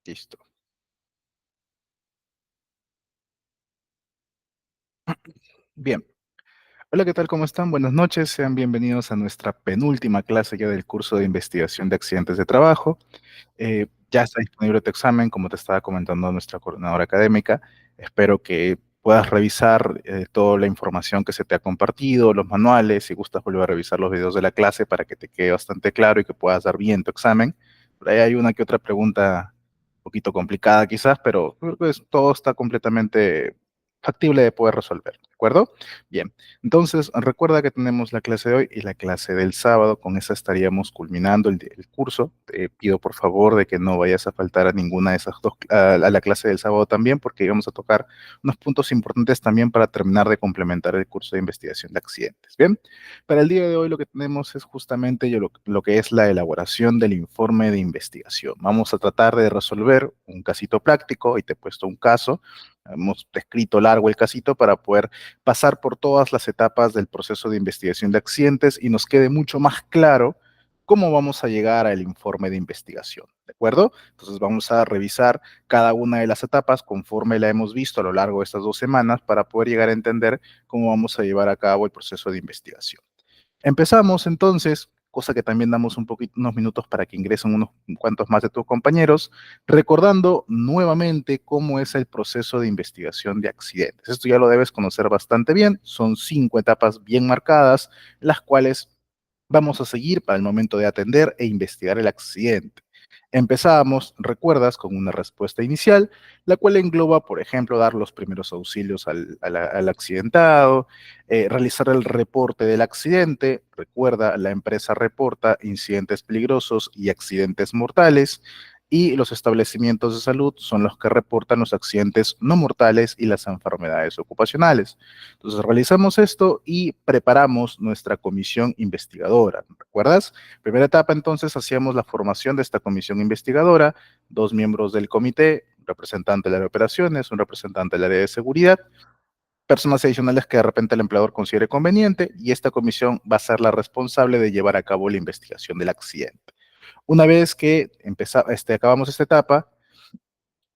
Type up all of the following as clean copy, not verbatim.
Listo. Bien. Hola, ¿qué tal? ¿Cómo están? Buenas noches. Sean bienvenidos a nuestra penúltima clase ya del curso de investigación de accidentes de trabajo. Ya está disponible tu examen, como te estaba comentando nuestra coordinadora académica. Espero que puedas revisar toda la información que se te ha compartido, los manuales, si gustas volver a revisar los videos de la clase para que te quede bastante claro y que puedas dar bien tu examen. Por ahí hay una que otra pregunta un poquito complicada quizás, pero pues, todo está completamente factible de poder resolver, ¿de acuerdo? Bien. Entonces, recuerda que tenemos la clase de hoy y la clase del sábado. Con esa estaríamos culminando el curso. Te pido por favor de que no vayas a faltar a ninguna de esas dos, a la clase del sábado también, porque vamos a tocar unos puntos importantes también para terminar de complementar el curso de investigación de accidentes. Bien, para el día de hoy lo que tenemos es justamente lo que es la elaboración del informe de investigación. Vamos a tratar de resolver un casito práctico y te he puesto un caso. Hemos descrito largo el casito para poder pasar por todas las etapas del proceso de investigación de accidentes y nos quede mucho más claro cómo vamos a llegar al informe de investigación, ¿de acuerdo? Entonces vamos a revisar cada una de las etapas conforme la hemos visto a lo largo de estas 2 semanas para poder llegar a entender cómo vamos a llevar a cabo el proceso de investigación. Empezamos entonces, cosa que también damos un poquito, unos minutos para que ingresen unos cuantos más de tus compañeros, recordando nuevamente cómo es el proceso de investigación de accidentes. Esto ya lo debes conocer bastante bien, son 5 etapas bien marcadas, las cuales vamos a seguir para el momento de atender e investigar el accidente. Empezamos, recuerdas, con una respuesta inicial, la cual engloba, por ejemplo, dar los primeros auxilios al accidentado, realizar el reporte del accidente. Recuerda, la empresa reporta incidentes peligrosos y accidentes mortales, y los establecimientos de salud son los que reportan los accidentes no mortales y las enfermedades ocupacionales. Entonces, realizamos esto y preparamos nuestra comisión investigadora. ¿Recuerdas? Primera etapa, entonces, hacíamos la formación de esta comisión investigadora, 2 miembros del comité, un representante del área de operaciones, un representante del área de seguridad, personas adicionales que de repente el empleador considere conveniente, y esta comisión va a ser la responsable de llevar a cabo la investigación del accidente. Una vez que acabamos esta etapa,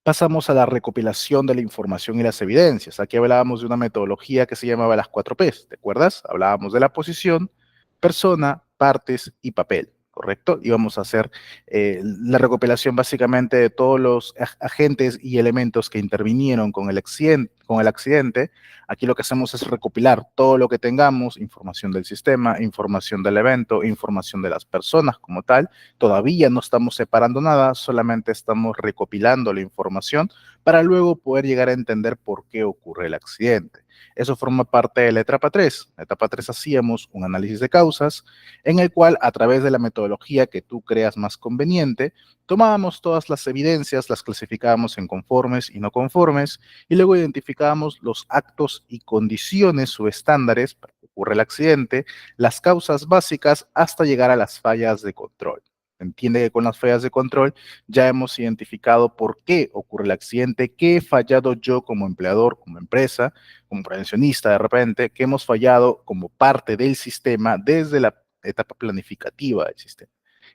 pasamos a la recopilación de la información y las evidencias. Aquí hablábamos de una metodología que se llamaba las 4Ps, ¿te acuerdas? Hablábamos de la posición, persona, partes y papel, ¿correcto? Íbamos a hacer la recopilación básicamente de todos los agentes y elementos que intervinieron con el accidente. Aquí lo que hacemos es recopilar todo lo que tengamos, información del sistema, información del evento, información de las personas como tal. Todavía no estamos separando nada, solamente estamos recopilando la información para luego poder llegar a entender por qué ocurre el accidente. Eso forma parte de la etapa 3. En la etapa 3 hacíamos un análisis de causas en el cual, a través de la metodología que tú creas más conveniente, tomábamos todas las evidencias, las clasificábamos en conformes y no conformes, y luego identificábamos los actos y condiciones o estándares para que ocurra el accidente, las causas básicas, hasta llegar a las fallas de control. Entiende que con las fallas de control ya hemos identificado por qué ocurre el accidente, qué he fallado yo como empleador, como empresa, como prevencionista de repente, que hemos fallado como parte del sistema desde la etapa planificativa del sistema.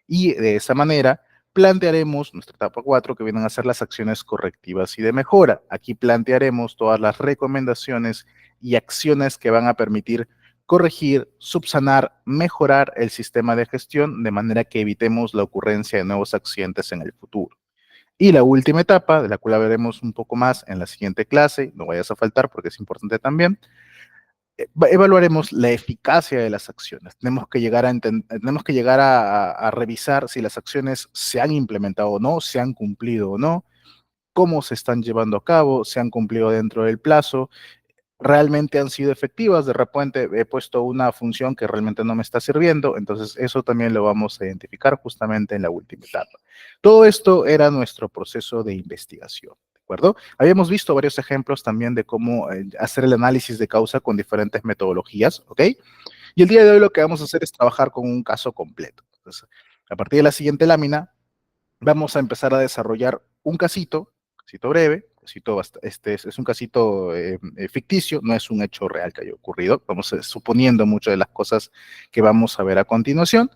Y de esa manera plantearemos nuestra etapa 4, que vienen a ser las acciones correctivas y de mejora. Aquí plantearemos todas las recomendaciones y acciones que van a permitir corregir, subsanar, mejorar el sistema de gestión de manera que evitemos la ocurrencia de nuevos accidentes en el futuro. Y la última etapa, de la cual veremos un poco más en la siguiente clase, no vayas a faltar porque es importante también, evaluaremos la eficacia de las acciones. Tenemos que llegar a revisar si las acciones se han implementado o no, se han cumplido o no, cómo se están llevando a cabo, se han cumplido dentro del plazo, realmente han sido efectivas. De repente he puesto una función que realmente no me está sirviendo, entonces eso también lo vamos a identificar justamente en la última etapa. Todo esto era nuestro proceso de investigación, ¿de acuerdo? Habíamos visto varios ejemplos también de cómo hacer el análisis de causa con diferentes metodologías, ¿ok? Y el día de hoy lo que vamos a hacer es trabajar con un caso completo. Entonces, a partir de la siguiente lámina, vamos a empezar a desarrollar un casito breve, es un casito ficticio, no es un hecho real que haya ocurrido, vamos suponiendo muchas de las cosas que vamos a ver a continuación.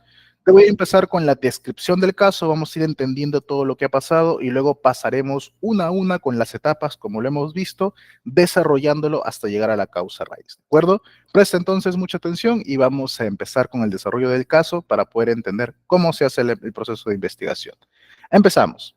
Te voy a empezar con la descripción del caso, vamos a ir entendiendo todo lo que ha pasado y luego pasaremos una a una con las etapas, como lo hemos visto, desarrollándolo hasta llegar a la causa raíz, ¿de acuerdo? Presta entonces mucha atención y vamos a empezar con el desarrollo del caso para poder entender cómo se hace el proceso de investigación. Empezamos.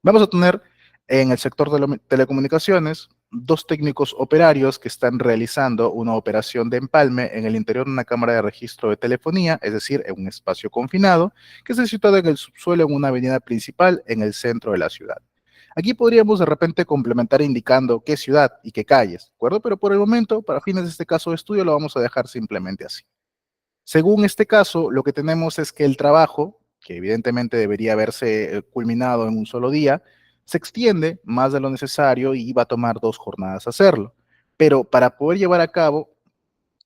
Vamos a tener en el sector de telecomunicaciones dos técnicos operarios que están realizando una operación de empalme en el interior de una cámara de registro de telefonía, es decir, en un espacio confinado, que está situado en el subsuelo en una avenida principal en el centro de la ciudad. Aquí podríamos de repente complementar indicando qué ciudad y qué calles, ¿de acuerdo? Pero por el momento, para fines de este caso de estudio, lo vamos a dejar simplemente así. Según este caso, lo que tenemos es que el trabajo, que evidentemente debería haberse culminado en un solo día, se extiende más de lo necesario y va a tomar 2 jornadas hacerlo. Pero para poder llevar a cabo,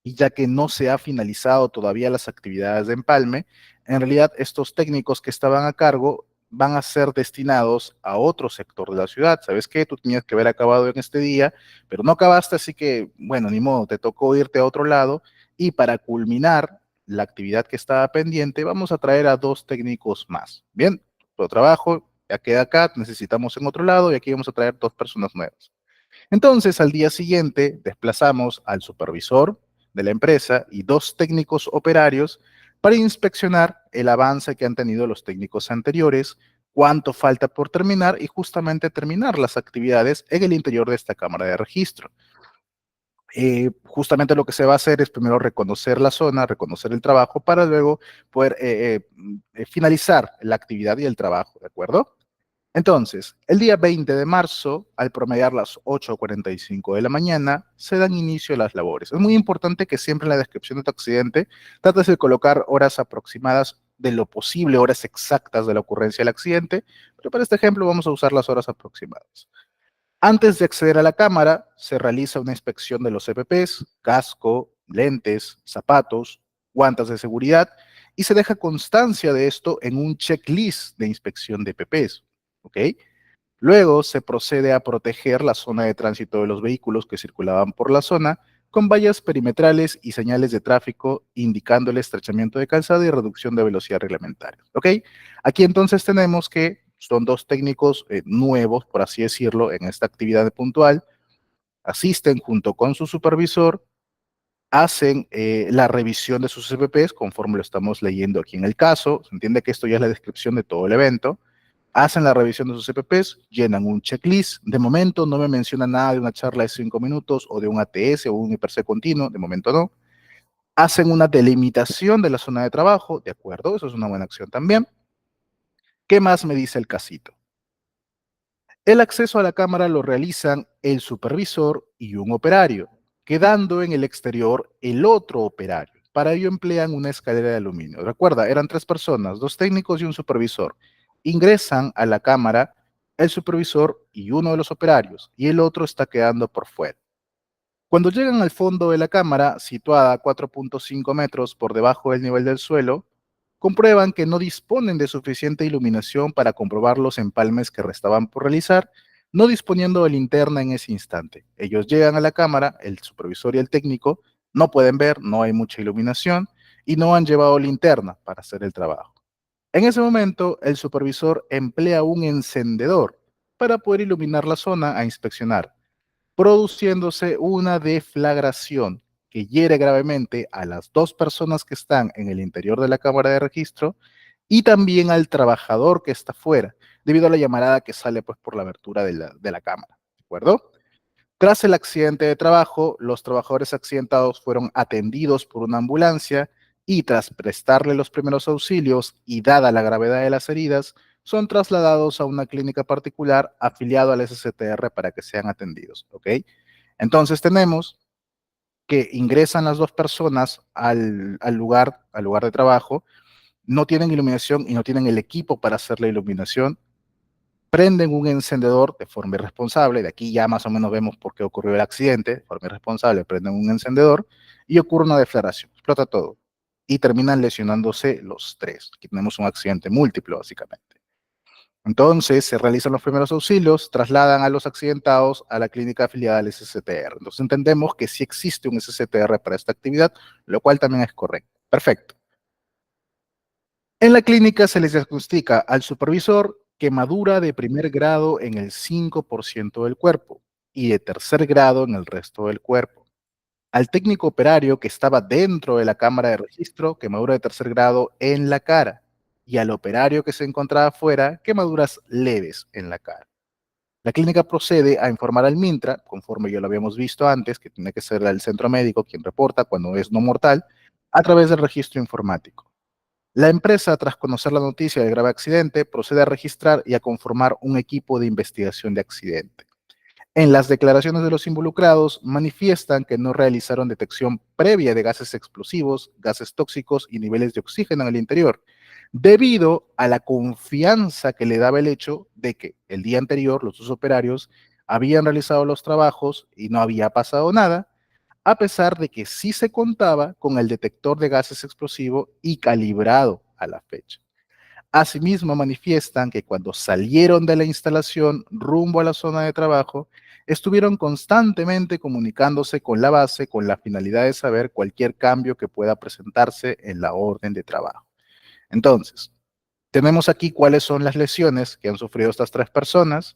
y ya que no se ha finalizado todavía las actividades de empalme, en realidad estos técnicos que estaban a cargo van a ser destinados a otro sector de la ciudad. ¿Sabes qué? Tú tenías que haber acabado en este día, pero no acabaste, así que, bueno, ni modo, te tocó irte a otro lado y para culminar la actividad que estaba pendiente, vamos a traer a 2 técnicos más. Bien, tu trabajo ya queda acá, necesitamos en otro lado y aquí vamos a traer 2 personas nuevas. Entonces, al día siguiente, desplazamos al supervisor de la empresa y 2 técnicos operarios para inspeccionar el avance que han tenido los técnicos anteriores, cuánto falta por terminar y justamente terminar las actividades en el interior de esta cámara de registro. Justamente lo que se va a hacer es primero reconocer la zona, reconocer el trabajo para luego poder finalizar la actividad y el trabajo, ¿de acuerdo? Entonces, el día 20 de marzo, al promediar las 8:45 de la mañana, se dan inicio a las labores. Es muy importante que siempre en la descripción de tu accidente trates de colocar horas aproximadas de lo posible, horas exactas de la ocurrencia del accidente, pero para este ejemplo vamos a usar las horas aproximadas. Antes de acceder a la cámara, se realiza una inspección de los EPPs, casco, lentes, zapatos, guantes de seguridad y se deja constancia de esto en un checklist de inspección de EPPs. ¿Ok? Luego se procede a proteger la zona de tránsito de los vehículos que circulaban por la zona con vallas perimetrales y señales de tráfico indicando el estrechamiento de calzada y reducción de velocidad reglamentaria. ¿Ok? Aquí entonces tenemos que son 2 técnicos nuevos, por así decirlo, en esta actividad puntual, asisten junto con su supervisor, hacen la revisión de sus CPPs conforme lo estamos leyendo aquí en el caso. Se entiende que esto ya es la descripción de todo el evento. Hacen la revisión de sus CPPs, llenan un checklist. De momento no me menciona nada de una charla de 5 minutos o de un ATS o un IPRC continuo, de momento no. Hacen una delimitación de la zona de trabajo, de acuerdo, eso es una buena acción también. ¿Qué más me dice el casito? El acceso a la cámara lo realizan el supervisor y un operario, quedando en el exterior el otro operario. Para ello emplean una escalera de aluminio. Recuerda, eran 3 personas, 2 técnicos y un supervisor. Ingresan a la cámara el supervisor y uno de los operarios, y el otro está quedando por fuera. Cuando llegan al fondo de la cámara, situada a 4.5 metros por debajo del nivel del suelo, comprueban que no disponen de suficiente iluminación para comprobar los empalmes que restaban por realizar, no disponiendo de linterna en ese instante. Ellos llegan a la cámara, el supervisor y el técnico no pueden ver, no hay mucha iluminación y no han llevado linterna para hacer el trabajo. En ese momento, el supervisor emplea un encendedor para poder iluminar la zona a inspeccionar, produciéndose una deflagración que hiere gravemente a las 2 personas que están en el interior de la cámara de registro y también al trabajador que está fuera, debido a la llamarada que sale pues, por la abertura de la cámara. ¿De acuerdo? Tras el accidente de trabajo, los trabajadores accidentados fueron atendidos por una ambulancia y tras prestarle los primeros auxilios y dada la gravedad de las heridas, son trasladados a una clínica particular afiliado al SCTR para que sean atendidos. ¿Ok? Entonces tenemos que ingresan las 2 personas al lugar de trabajo, no tienen iluminación y no tienen el equipo para hacer la iluminación, prenden un encendedor de forma irresponsable, de aquí ya más o menos vemos por qué ocurrió el accidente, de forma irresponsable, prenden un encendedor y ocurre una deflagración, explota todo y terminan lesionándose los 3. Aquí tenemos un accidente múltiplo, básicamente. Entonces se realizan los primeros auxilios, trasladan a los accidentados a la clínica afiliada al SCTR. Entonces entendemos que sí existe un SCTR para esta actividad, lo cual también es correcto. Perfecto. En la clínica se les diagnostica al supervisor quemadura de primer grado en el 5% del cuerpo y de tercer grado en el resto del cuerpo. Al técnico operario que estaba dentro de la cámara de registro, quemadura de tercer grado en la cara. Y al operario que se encontraba afuera, quemaduras leves en la cara. La clínica procede a informar al Mintra, conforme ya lo habíamos visto antes, que tiene que ser el centro médico quien reporta cuando es no mortal, a través del registro informático. La empresa, tras conocer la noticia del grave accidente, procede a registrar y a conformar un equipo de investigación de accidente. En las declaraciones de los involucrados manifiestan que no realizaron detección previa de gases explosivos, gases tóxicos y niveles de oxígeno en el interior, debido a la confianza que le daba el hecho de que el día anterior los dos operarios habían realizado los trabajos y no había pasado nada, a pesar de que sí se contaba con el detector de gases explosivos y calibrado a la fecha. Asimismo, manifiestan que cuando salieron de la instalación rumbo a la zona de trabajo, estuvieron constantemente comunicándose con la base con la finalidad de saber cualquier cambio que pueda presentarse en la orden de trabajo. Entonces, tenemos aquí cuáles son las lesiones que han sufrido estas tres personas.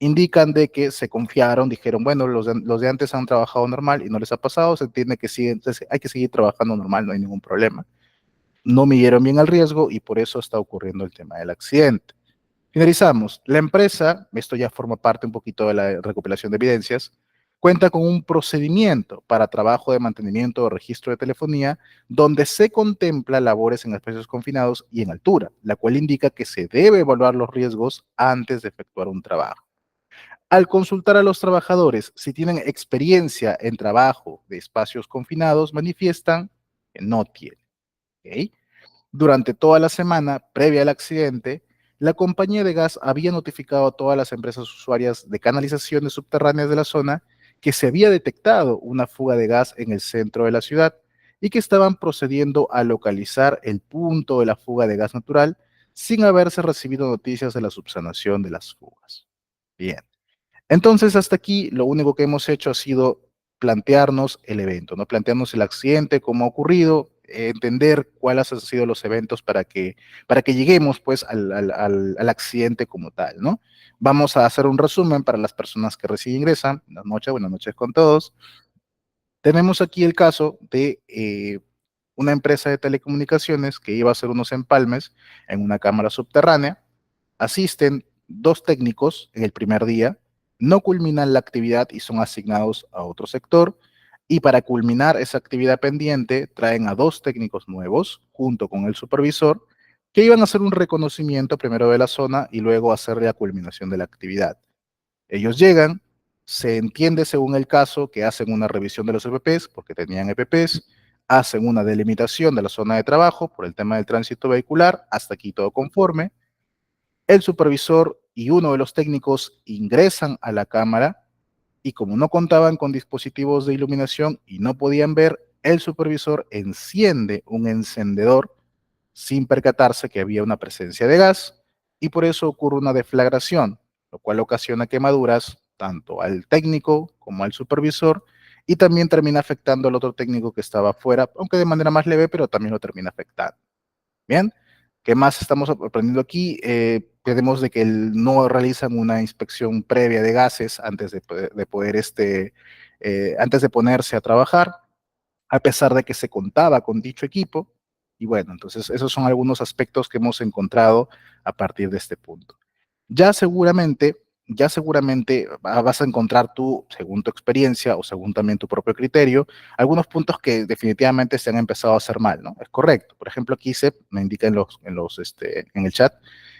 Indican de que se confiaron, dijeron, bueno, los de antes han trabajado normal y no les ha pasado, se entiende que sí, entonces hay que seguir trabajando normal, no hay ningún problema. No midieron bien el riesgo y por eso está ocurriendo el tema del accidente. Finalizamos. La empresa, esto ya forma parte un poquito de la recopilación de evidencias, cuenta con un procedimiento para trabajo de mantenimiento o registro de telefonía donde se contempla labores en espacios confinados y en altura, la cual indica que se debe evaluar los riesgos antes de efectuar un trabajo. Al consultar a los trabajadores si tienen experiencia en trabajo de espacios confinados, manifiestan que no tienen. ¿Ok? Durante toda la semana previa al accidente, la compañía de gas había notificado a todas las empresas usuarias de canalizaciones subterráneas de la zona que se había detectado una fuga de gas en el centro de la ciudad y que estaban procediendo a localizar el punto de la fuga de gas natural sin haberse recibido noticias de la subsanación de las fugas. Bien. Entonces, hasta aquí lo único que hemos hecho ha sido plantearnos el evento, ¿no? Plantearnos el accidente, cómo ha ocurrido, entender cuáles han sido los eventos para que lleguemos pues al accidente como tal, ¿no? Vamos a hacer un resumen para las personas que recién ingresan. Buenas noches con todos. Tenemos aquí el caso de una empresa de telecomunicaciones que iba a hacer unos empalmes en una cámara subterránea. Asisten dos técnicos en el primer día, no culminan la actividad y son asignados a otro sector. Y para culminar esa actividad pendiente, traen a dos técnicos nuevos junto con el supervisor que iban a hacer un reconocimiento primero de la zona y luego hacer la culminación de la actividad. Ellos llegan, se entiende según el caso que hacen una revisión de los EPPs, porque tenían EPPs, hacen una delimitación de la zona de trabajo por el tema del tránsito vehicular, hasta aquí todo conforme. El supervisor y uno de los técnicos ingresan a la cámara y como no contaban con dispositivos de iluminación y no podían ver, el supervisor enciende un encendedor sin percatarse que había una presencia de gas y por eso ocurre una deflagración, lo cual ocasiona quemaduras tanto al técnico como al supervisor y también termina afectando al otro técnico que estaba afuera, aunque de manera más leve, pero también lo termina afectando. Bien, ¿qué más estamos aprendiendo aquí? Tenemos de que no realizan una inspección previa de gases antes antes de ponerse a trabajar, a pesar de que se contaba con dicho equipo. Y bueno, entonces esos son algunos aspectos que hemos encontrado a partir de este punto. Ya seguramente, ya seguramente vas a encontrar tú, según tu experiencia o según también tu propio criterio, algunos puntos que definitivamente se han empezado a hacer mal, ¿no? Es correcto. Por ejemplo, aquí me indica en el chat,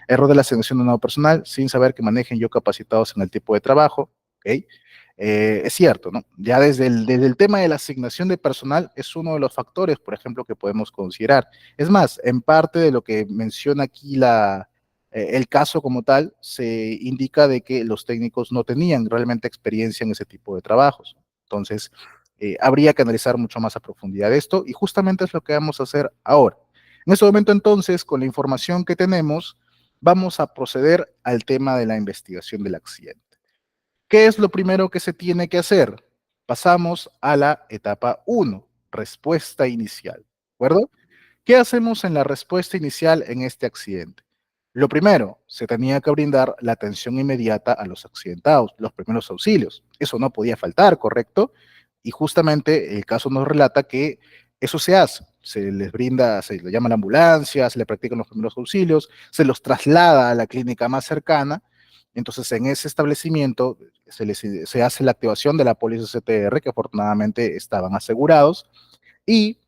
error de la asignación de un nuevo personal sin saber que manejen yo capacitados en el tipo de trabajo, ¿ok? Es cierto, ¿no? Ya desde el tema de la asignación de personal es uno de los factores, por ejemplo, que podemos considerar. Es más, en parte de lo que menciona aquí el caso como tal, se indica de que los técnicos no tenían realmente experiencia en ese tipo de trabajos. Entonces, habría que analizar mucho más a profundidad esto y justamente es lo que vamos a hacer ahora. En este momento, entonces, con la información que tenemos, vamos a proceder al tema de la investigación del accidente. ¿Qué es lo primero que se tiene que hacer? Pasamos a la etapa 1, respuesta inicial. ¿De acuerdo? ¿Qué hacemos en la respuesta inicial en este accidente? Lo primero, se tenía que brindar la atención inmediata a los accidentados, los primeros auxilios. Eso no podía faltar, ¿correcto? Y justamente el caso nos relata que eso se hace. Se les brinda, se le llama a la ambulancia, se le practican los primeros auxilios, se los traslada a la clínica más cercana. Entonces, en ese establecimiento se hace la activación de la póliza CTR, que afortunadamente estaban asegurados, y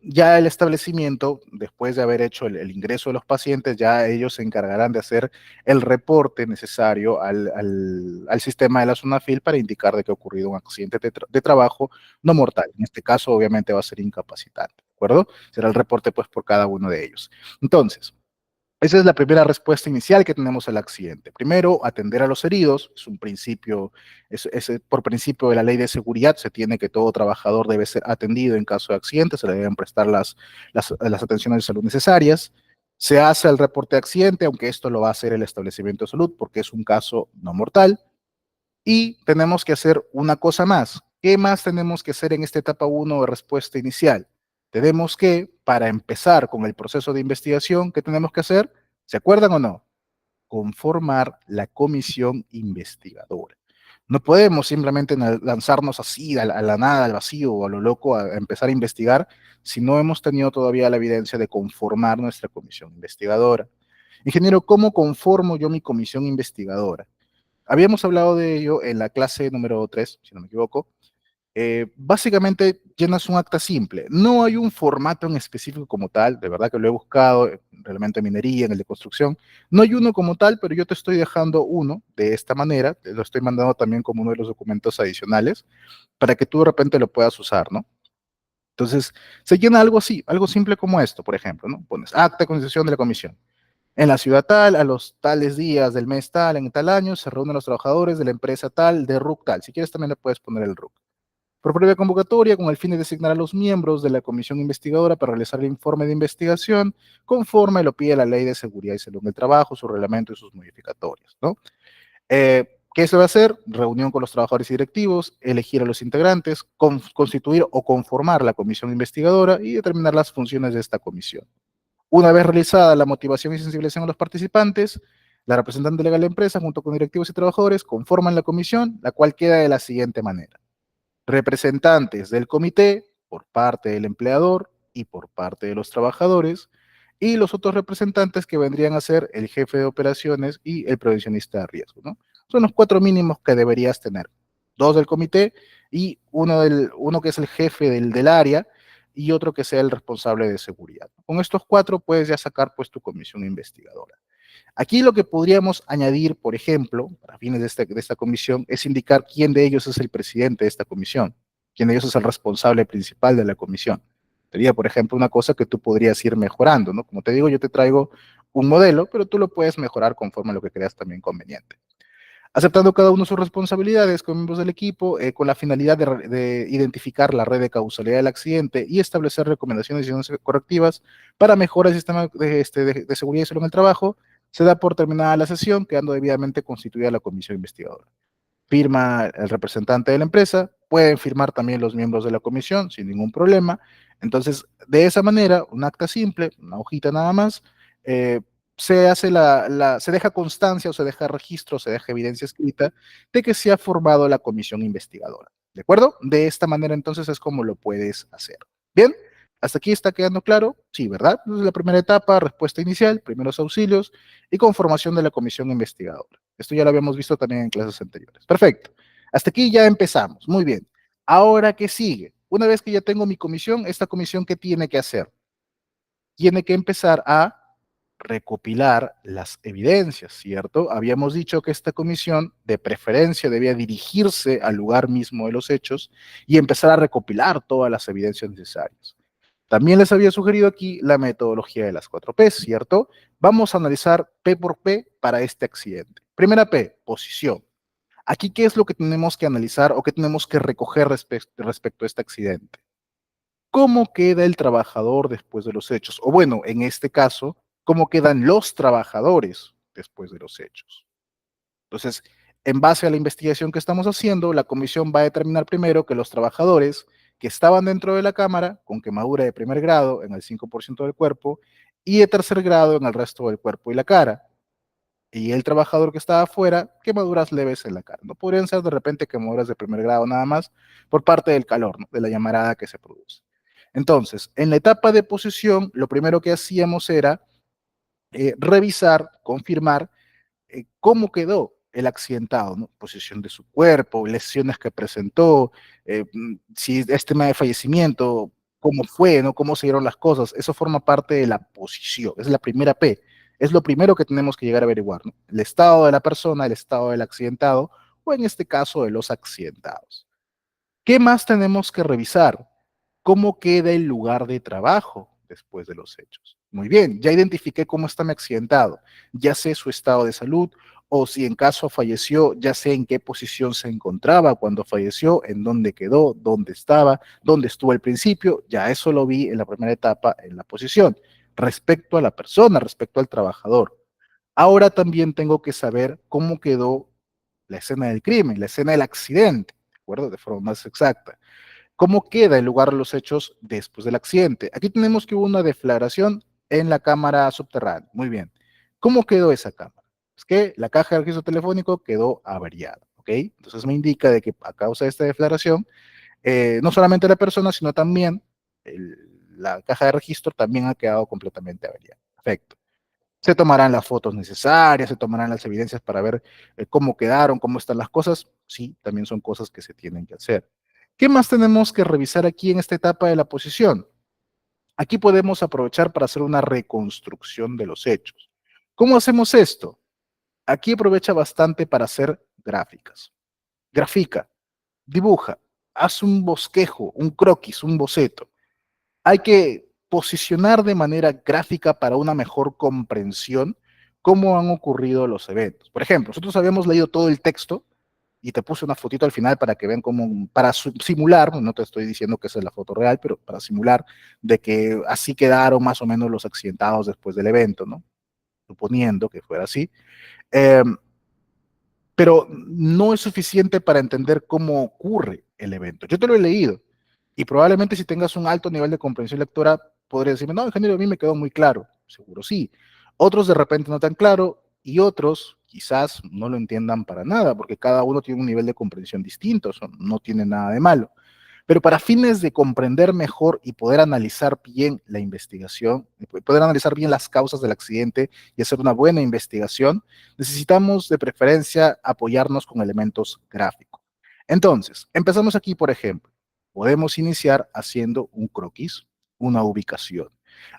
ya el establecimiento, después de haber hecho el ingreso de los pacientes, ya ellos se encargarán de hacer el reporte necesario al sistema de la SUNAFIL para indicar de que ha ocurrido un accidente de trabajo no mortal. En este caso, obviamente, va a ser incapacitante, ¿de acuerdo? Será el reporte, pues, por cada uno de ellos. Entonces, esa es la primera respuesta inicial que tenemos al accidente. Primero, atender a los heridos, es un principio, por principio de la ley de seguridad, se tiene que todo trabajador debe ser atendido en caso de accidente, se le deben prestar las atenciones de salud necesarias. Se hace el reporte de accidente, aunque esto lo va a hacer el establecimiento de salud porque es un caso no mortal. Y tenemos que hacer una cosa más. ¿Qué más tenemos que hacer en esta etapa 1 de respuesta inicial? Tenemos que, para empezar con el proceso de investigación, ¿qué tenemos que hacer? ¿Se acuerdan o no? Conformar la comisión investigadora. No podemos simplemente lanzarnos así a la nada, al vacío o a lo loco a empezar a investigar si no hemos tenido todavía la evidencia de conformar nuestra comisión investigadora. Ingeniero, ¿cómo conformo yo mi comisión investigadora? Habíamos hablado de ello en la clase número 3, si no me equivoco. Básicamente llenas un acta simple. No hay un formato en específico como tal, de verdad que lo he buscado, realmente en minería, en el de construcción. No hay uno como tal, pero yo te estoy dejando uno de esta manera, te lo estoy mandando también como uno de los documentos adicionales, para que tú de repente lo puedas usar, ¿no? Entonces, se llena algo así, algo simple como esto, por ejemplo, ¿no? Pones acta de constitución de la comisión. En la ciudad tal, a los tales días del mes tal, en tal año, se reúnen los trabajadores de la empresa tal, de RUC tal. Si quieres, también le puedes poner el RUC. Por previa convocatoria, con el fin de designar a los miembros de la comisión investigadora para realizar el informe de investigación, conforme lo pide la Ley de Seguridad y Salud en el Trabajo, su reglamento y sus modificatorias, ¿no? ¿Qué se va a hacer? Reunión con los trabajadores y directivos, elegir a los integrantes, constituir o conformar la comisión investigadora y determinar las funciones de esta comisión. Una vez realizada la motivación y sensibilización a los participantes, la representante legal de la empresa, junto con directivos y trabajadores, conforman la comisión, la cual queda de la siguiente manera. Representantes del comité por parte del empleador y por parte de los trabajadores, y los otros representantes que vendrían a ser el jefe de operaciones y el prevencionista de riesgo, ¿no? Son los 4 mínimos que deberías tener. 2 del comité y uno que es el jefe del área y otro que sea el responsable de seguridad. Con estos 4 puedes ya sacar pues tu comisión investigadora. Aquí lo que podríamos añadir, por ejemplo, para fines de esta comisión, es indicar quién de ellos es el presidente de esta comisión, quién de ellos es el responsable principal de la comisión. Sería, por ejemplo, una cosa que tú podrías ir mejorando, ¿no? Como te digo, yo te traigo un modelo, pero tú lo puedes mejorar conforme a lo que creas también conveniente. Aceptando cada uno sus responsabilidades como miembros del equipo, con la finalidad de identificar la red de causalidad del accidente y establecer recomendaciones y decisiones correctivas para mejorar el sistema de seguridad y salud en el trabajo, se da por terminada la sesión, quedando debidamente constituida la comisión investigadora. Firma el representante de la empresa, pueden firmar también los miembros de la comisión sin ningún problema. Entonces, de esa manera, un acta simple, una hojita nada más, eh, se hace se deja constancia o se deja registro, se deja evidencia escrita de que se ha formado la comisión investigadora. ¿De acuerdo? De esta manera entonces es como lo puedes hacer. Bien, hasta aquí está quedando claro. Sí, ¿verdad? Entonces, la primera etapa, respuesta inicial, primeros auxilios y conformación de la comisión investigadora. Esto ya lo habíamos visto también en clases anteriores. Perfecto. Hasta aquí ya empezamos. Muy bien. Ahora, ¿qué sigue? Una vez que ya tengo mi comisión, ¿esta comisión qué tiene que hacer? Tiene que empezar a recopilar las evidencias, ¿cierto? Habíamos dicho que esta comisión de preferencia debía dirigirse al lugar mismo de los hechos y empezar a recopilar todas las evidencias necesarias. También les había sugerido aquí la metodología de las 4P, ¿cierto? Vamos a analizar P por P para este accidente. Primera P, posición. Aquí, ¿qué es lo que tenemos que analizar o qué tenemos que recoger respecto a este accidente? ¿Cómo queda el trabajador después de los hechos? O bueno, en este caso, ¿cómo quedan los trabajadores después de los hechos? Entonces, en base a la investigación que estamos haciendo, la comisión va a determinar primero que los trabajadores que estaban dentro de la cámara con quemadura de primer grado en el 5% del cuerpo y de tercer grado en el resto del cuerpo y la cara. Y el trabajador que estaba afuera, quemaduras leves en la cara. No podrían ser de repente quemaduras de primer grado nada más por parte del calor, ¿no? De la llamarada que se produce. Entonces, en la etapa de posición, lo primero que hacíamos era revisar, confirmar cómo quedó el accidentado, ¿no? Posición de su cuerpo, lesiones que presentó, si es tema de fallecimiento, cómo fue, ¿no? Cómo se dieron las cosas. Eso forma parte de la posición, es la primera P. Es lo primero que tenemos que llegar a averiguar, ¿no? El estado de la persona, el estado del accidentado, o en este caso de los accidentados. ¿Qué más tenemos que revisar? ¿Cómo queda el lugar de trabajo después de los hechos? Muy bien, ya identifiqué cómo está mi accidentado, ya sé su estado de salud, o si en caso falleció, ya sé en qué posición se encontraba cuando falleció, en dónde quedó, dónde estaba, dónde estuvo al principio, ya eso lo vi en la primera etapa en la posición. Respecto a la persona, respecto al trabajador. Ahora también tengo que saber cómo quedó la escena del crimen, la escena del accidente, ¿de acuerdo? De forma más exacta. ¿Cómo queda el lugar de los hechos después del accidente? Aquí tenemos que hubo una deflagración en la cámara subterránea. Muy bien. ¿Cómo quedó esa cámara? Es que la caja de registro telefónico quedó averiada, ¿ok? Entonces me indica de que a causa de esta deflagración, no solamente la persona, sino también la caja de registro también ha quedado completamente averiada. Perfecto. Se tomarán las fotos necesarias, se tomarán las evidencias para ver cómo quedaron, cómo están las cosas. Sí, también son cosas que se tienen que hacer. ¿Qué más tenemos que revisar aquí en esta etapa de la posición? Aquí podemos aprovechar para hacer una reconstrucción de los hechos. ¿Cómo hacemos esto? Aquí aprovecha bastante para hacer gráficas. Grafica, dibuja, haz un bosquejo, un croquis, un boceto. Hay que posicionar de manera gráfica para una mejor comprensión cómo han ocurrido los eventos. Por ejemplo, nosotros habíamos leído todo el texto y te puse una fotito al final para que vean cómo, para simular, no te estoy diciendo que esa es la foto real, pero para simular de que así quedaron más o menos los accidentados después del evento, ¿no? Suponiendo que fuera así. Eh, pero no es suficiente para entender cómo ocurre el evento. Yo te lo he leído y probablemente si tengas un alto nivel de comprensión lectora, podrías decirme, no, ingeniero, a mí me quedó muy claro. Seguro sí. Otros de repente no tan claro y otros quizás no lo entiendan para nada, porque cada uno tiene un nivel de comprensión distinto, eso no tiene nada de malo. Pero para fines de comprender mejor y poder analizar bien la investigación, poder analizar bien las causas del accidente y hacer una buena investigación, necesitamos de preferencia apoyarnos con elementos gráficos. Entonces, empezamos aquí, por ejemplo. Podemos iniciar haciendo un croquis, una ubicación.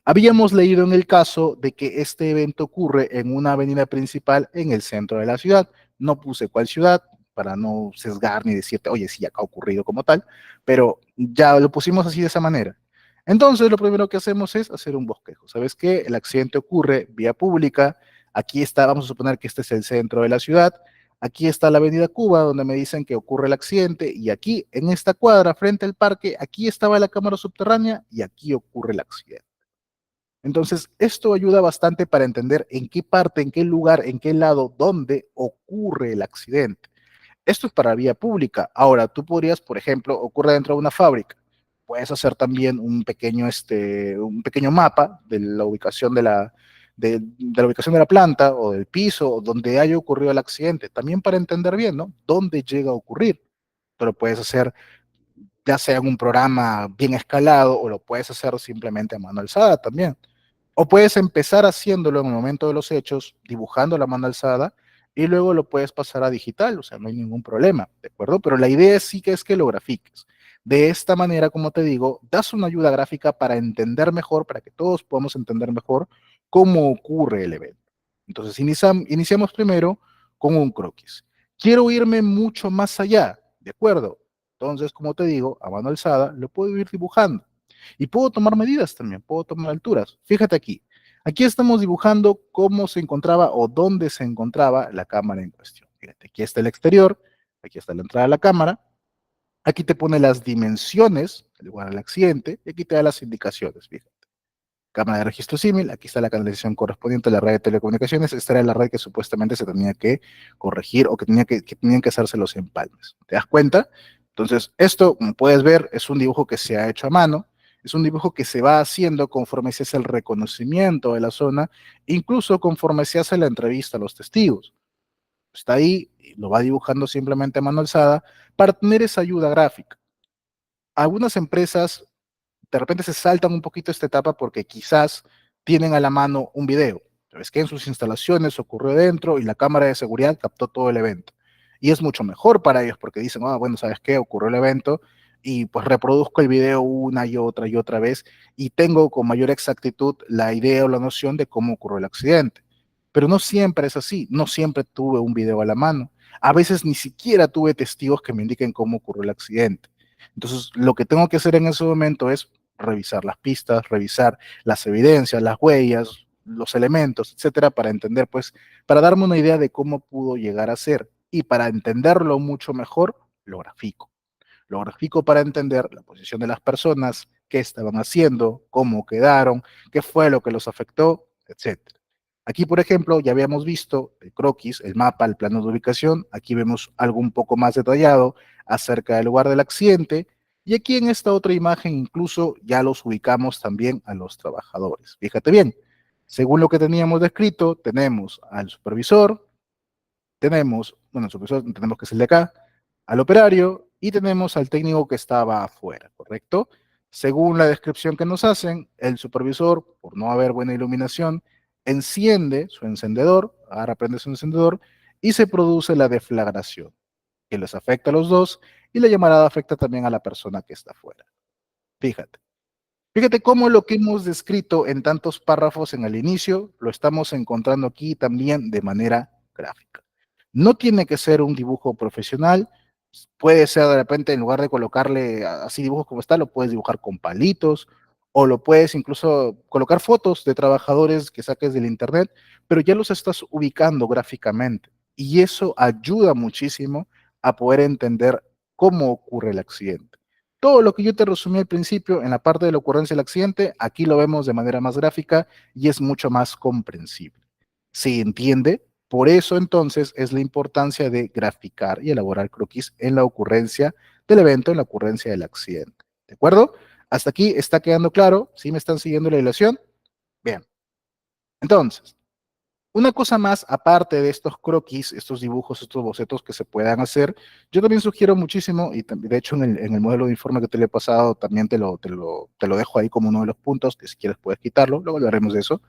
Habíamos leído en el caso de que este evento ocurre en una avenida principal en el centro de la ciudad. No puse cuál ciudad para no sesgar ni decirte, oye, sí, acá ha ocurrido como tal, pero ya lo pusimos así de esa manera. Entonces, lo primero que hacemos es hacer un bosquejo. ¿Sabes qué? El accidente ocurre vía pública. Aquí está, vamos a suponer que este es el centro de la ciudad. Aquí está la avenida Cuba, donde me dicen que ocurre el accidente. Y aquí, en esta cuadra, frente al parque, aquí estaba la cámara subterránea y aquí ocurre el accidente. Entonces, esto ayuda bastante para entender en qué parte, en qué lugar, en qué lado, dónde ocurre el accidente. Esto es para vía pública. Ahora, tú podrías, por ejemplo, ocurre dentro de una fábrica. Puedes hacer también un pequeño mapa de la ubicación de la ubicación de la planta o del piso donde haya ocurrido el accidente. También para entender bien, ¿no? Dónde llega a ocurrir. Tú lo puedes hacer ya sea en un programa bien escalado o lo puedes hacer simplemente a mano alzada también. O puedes empezar haciéndolo en el momento de los hechos, dibujando la mano alzada, y luego lo puedes pasar a digital, o sea, no hay ningún problema, ¿de acuerdo? Pero la idea sí que es que lo grafiques. De esta manera, como te digo, das una ayuda gráfica para entender mejor, para que todos podamos entender mejor cómo ocurre el evento. Entonces, iniciamos primero con un croquis. Quiero irme mucho más allá, ¿de acuerdo? Entonces, como te digo, a mano alzada, lo puedo ir dibujando. Y puedo tomar medidas también, puedo tomar alturas. Fíjate aquí. Aquí estamos dibujando cómo se encontraba o dónde se encontraba la cámara en cuestión. Fíjate, aquí está el exterior, aquí está la entrada de la cámara, aquí te pone las dimensiones del lugar del accidente y aquí te da las indicaciones. Fíjate. Cámara de registro símil, aquí está la canalización correspondiente a la red de telecomunicaciones, esta era la red que supuestamente se tenía que corregir o que tenían que hacerse los empalmes. ¿Te das cuenta? Entonces, esto, como puedes ver, es un dibujo que se ha hecho a mano, es un dibujo que se va haciendo conforme se hace el reconocimiento de la zona, incluso conforme se hace la entrevista a los testigos. Está ahí, y lo va dibujando simplemente a mano alzada para tener esa ayuda gráfica. Algunas empresas de repente se saltan un poquito esta etapa porque quizás tienen a la mano un video. Es que en sus instalaciones ocurrió dentro y la cámara de seguridad captó todo el evento. Y es mucho mejor para ellos porque dicen, ah, bueno, ¿sabes qué? Ocurrió el evento y pues reproduzco el video una y otra vez y tengo con mayor exactitud la idea o la noción de cómo ocurrió el accidente. Pero no siempre es así, no siempre tuve un video a la mano. A veces ni siquiera tuve testigos que me indiquen cómo ocurrió el accidente. Entonces, lo que tengo que hacer en ese momento es revisar las pistas, revisar las evidencias, las huellas, los elementos, etcétera, para entender, pues, para darme una idea de cómo pudo llegar a ser. Y para entenderlo mucho mejor, lo grafico. Lo grafico para entender la posición de las personas, qué estaban haciendo, cómo quedaron, qué fue lo que los afectó, etcétera. Aquí, por ejemplo, ya habíamos visto el croquis, el mapa, el plano de ubicación. Aquí vemos algo un poco más detallado acerca del lugar del accidente. Y aquí en esta otra imagen incluso ya los ubicamos también a los trabajadores. Fíjate bien, según lo que teníamos descrito, tenemos al supervisor, tenemos, bueno, el supervisor tenemos que es el de acá, al operario y tenemos al técnico que estaba afuera, ¿correcto? Según la descripción que nos hacen, el supervisor, por no haber buena iluminación, enciende su encendedor, ahora prende su encendedor y se produce la deflagración, que les afecta a los dos y la llamarada afecta también a la persona que está afuera. Fíjate. Fíjate cómo lo que hemos descrito en tantos párrafos en el inicio lo estamos encontrando aquí también de manera gráfica. No tiene que ser un dibujo profesional, puede ser de repente en lugar de colocarle así dibujos como está, lo puedes dibujar con palitos o lo puedes incluso colocar fotos de trabajadores que saques del internet, pero ya los estás ubicando gráficamente y eso ayuda muchísimo a poder entender cómo ocurre el accidente. Todo lo que yo te resumí al principio en la parte de la ocurrencia del accidente, aquí lo vemos de manera más gráfica y es mucho más comprensible. ¿Se entiende? Por eso entonces es la importancia de graficar y elaborar croquis en la ocurrencia del evento, en la ocurrencia del accidente. ¿De acuerdo? Hasta aquí está quedando claro. ¿Sí me están siguiendo la ilación? Bien. Entonces, una cosa más, aparte de estos croquis, estos dibujos, estos bocetos que se puedan hacer, yo también sugiero muchísimo, y de hecho en el modelo de informe que te lo he pasado, también te lo dejo ahí como uno de los puntos, que si quieres puedes quitarlo, luego hablaremos de eso,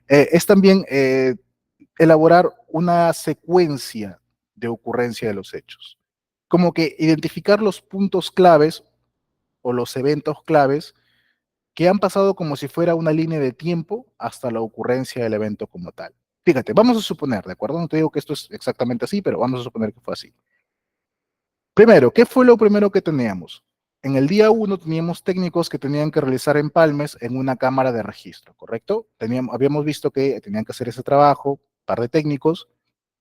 es también elaborar una secuencia de ocurrencia de los hechos. Como que identificar los puntos claves o los eventos claves que han pasado como si fuera una línea de tiempo hasta la ocurrencia del evento como tal. Fíjate, vamos a suponer, ¿de acuerdo? No te digo que esto es exactamente así, pero vamos a suponer que fue así. Primero, ¿qué fue lo primero que teníamos? En el día uno teníamos técnicos que tenían que realizar empalmes en una cámara de registro, ¿correcto? Habíamos visto que tenían que hacer ese trabajo, un par de técnicos,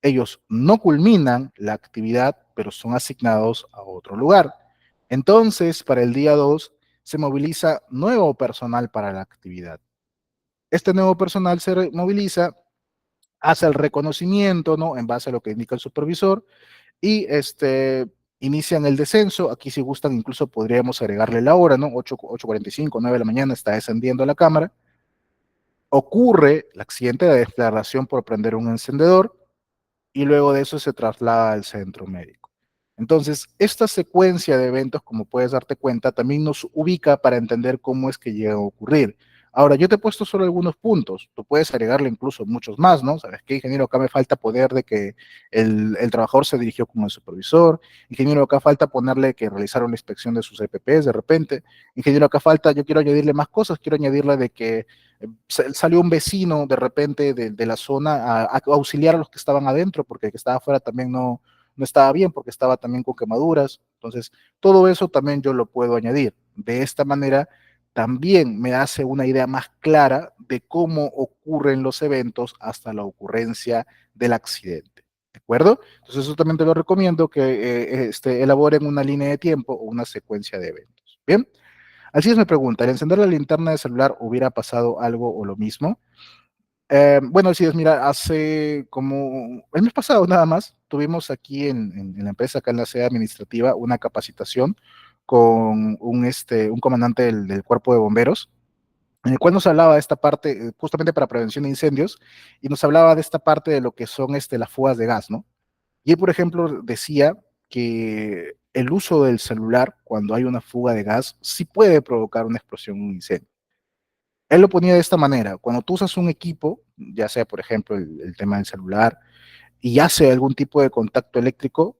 ellos no culminan la actividad, pero son asignados a otro lugar. Entonces, para el día 2 se moviliza nuevo personal para la actividad. Este nuevo personal se moviliza, hace el reconocimiento, ¿no? En base a lo que indica el supervisor y inician el descenso. Aquí si gustan incluso podríamos agregarle la hora, ¿no? 8:45, 9 de la mañana está descendiendo la cámara. Ocurre el accidente de declaración por prender un encendedor y luego de eso se traslada al centro médico. Entonces, esta secuencia de eventos, como puedes darte cuenta, también nos ubica para entender cómo es que llega a ocurrir. Ahora, yo te he puesto solo algunos puntos, tú puedes agregarle incluso muchos más, ¿no? ¿Sabes qué, ingeniero? Acá me falta poder de que el trabajador se dirigió con el supervisor, ingeniero, acá falta ponerle que realizaron la inspección de sus EPPs de repente, ingeniero, acá falta, yo quiero añadirle más cosas, quiero añadirle de que salió un vecino de repente de la zona a auxiliar a los que estaban adentro, porque el que estaba afuera también no estaba bien, porque estaba también con quemaduras. Entonces, todo eso también yo lo puedo añadir. De esta manera, también me hace una idea más clara de cómo ocurren los eventos hasta la ocurrencia del accidente. ¿De acuerdo? Entonces, eso también te lo recomiendo que elaboren una línea de tiempo o una secuencia de eventos. Bien. Así es, me pregunta, ¿al encender la linterna de celular hubiera pasado algo o lo mismo? Bueno, sí, es, mira, hace como el mes pasado nada más, tuvimos aquí en la empresa, acá en la sede administrativa, una capacitación con un comandante del cuerpo de bomberos, en el cual nos hablaba de esta parte, justamente para prevención de incendios, y nos hablaba de esta parte de lo que son las fugas de gas, ¿no? Y él, por ejemplo, decía que el uso del celular cuando hay una fuga de gas sí puede provocar una explosión, un incendio. Él lo ponía de esta manera: cuando tú usas un equipo, ya sea por ejemplo el tema del celular, y hace algún tipo de contacto eléctrico,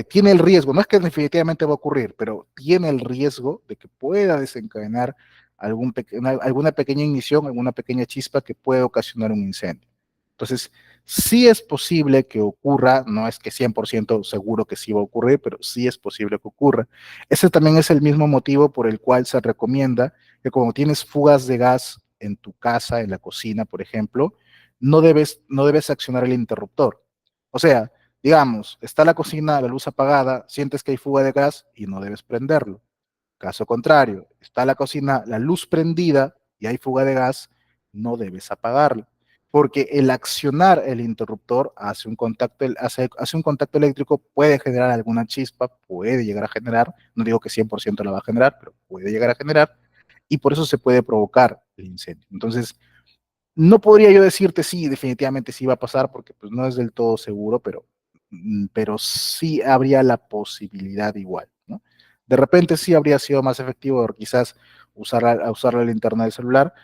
tiene el riesgo, no es que definitivamente va a ocurrir, pero tiene el riesgo de que pueda desencadenar alguna pequeña ignición, alguna pequeña chispa que puede ocasionar un incendio. Entonces, sí es posible que ocurra, no es que 100% seguro que sí va a ocurrir, pero sí es posible que ocurra. Ese también es el mismo motivo por el cual se recomienda que cuando tienes fugas de gas en tu casa, en la cocina, por ejemplo, no debes accionar el interruptor. O sea, digamos, está la cocina, la luz apagada, sientes que hay fuga de gas y no debes prenderlo. Caso contrario, está la cocina, la luz prendida y hay fuga de gas, no debes apagarlo. Porque el accionar el interruptor hace un contacto eléctrico, puede generar alguna chispa, puede llegar a generar, no digo que 100% la va a generar, pero puede llegar a generar, y por eso se puede provocar el incendio. Entonces, no podría yo decirte sí, definitivamente sí va a pasar, porque pues no es del todo seguro, pero sí habría la posibilidad igual, ¿no? De repente sí habría sido más efectivo quizás usar la linterna del celular,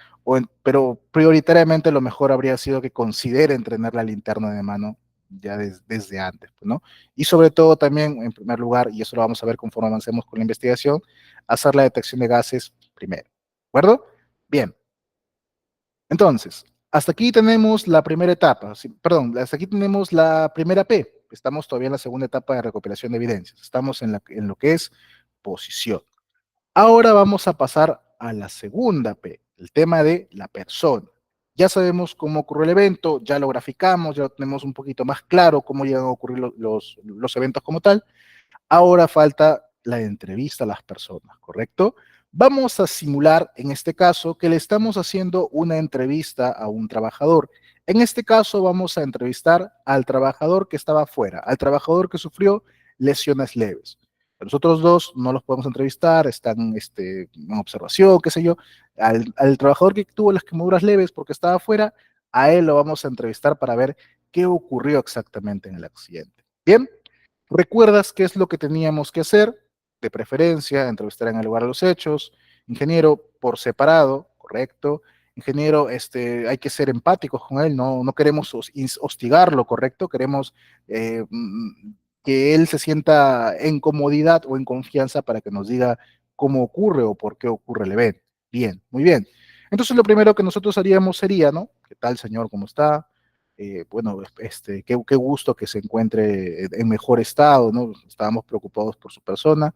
pero prioritariamente lo mejor habría sido que considere tener la linterna de mano ya desde antes, pues, ¿no? Y sobre todo también, en primer lugar, y eso lo vamos a ver conforme avancemos con la investigación, hacer la detección de gases primero, ¿de acuerdo? Bien. Entonces, hasta aquí tenemos la primera etapa, sí, perdón, hasta aquí tenemos la primera P. Estamos todavía en la segunda etapa de recopilación de evidencias. Estamos en lo que es posición. Ahora vamos a pasar a la segunda P, el tema de la persona. Ya sabemos cómo ocurrió el evento, ya lo graficamos, ya lo tenemos un poquito más claro cómo llegan a ocurrir los eventos como tal. Ahora falta la entrevista a las personas, ¿correcto? Vamos a simular en este caso que le estamos haciendo una entrevista a un trabajador. En este caso vamos a entrevistar al trabajador que estaba afuera, al trabajador que sufrió lesiones leves. Los otros dos no los podemos entrevistar, están en observación, qué sé yo. Al trabajador que tuvo las quemaduras leves porque estaba afuera, a él lo vamos a entrevistar para ver qué ocurrió exactamente en el accidente. Bien, ¿recuerdas qué es lo que teníamos que hacer? De preferencia, entrevistar en el lugar de los hechos. Ingeniero, por separado, correcto. Ingeniero, hay que ser empáticos con él, no queremos hostigarlo, correcto. Queremos que él se sienta en comodidad o en confianza para que nos diga cómo ocurre o por qué ocurre el evento. Bien, muy bien. Entonces lo primero que nosotros haríamos sería, ¿no? ¿Qué tal, señor? ¿Cómo está? Bueno, qué gusto que se encuentre en mejor estado, ¿no? Estábamos preocupados por su persona.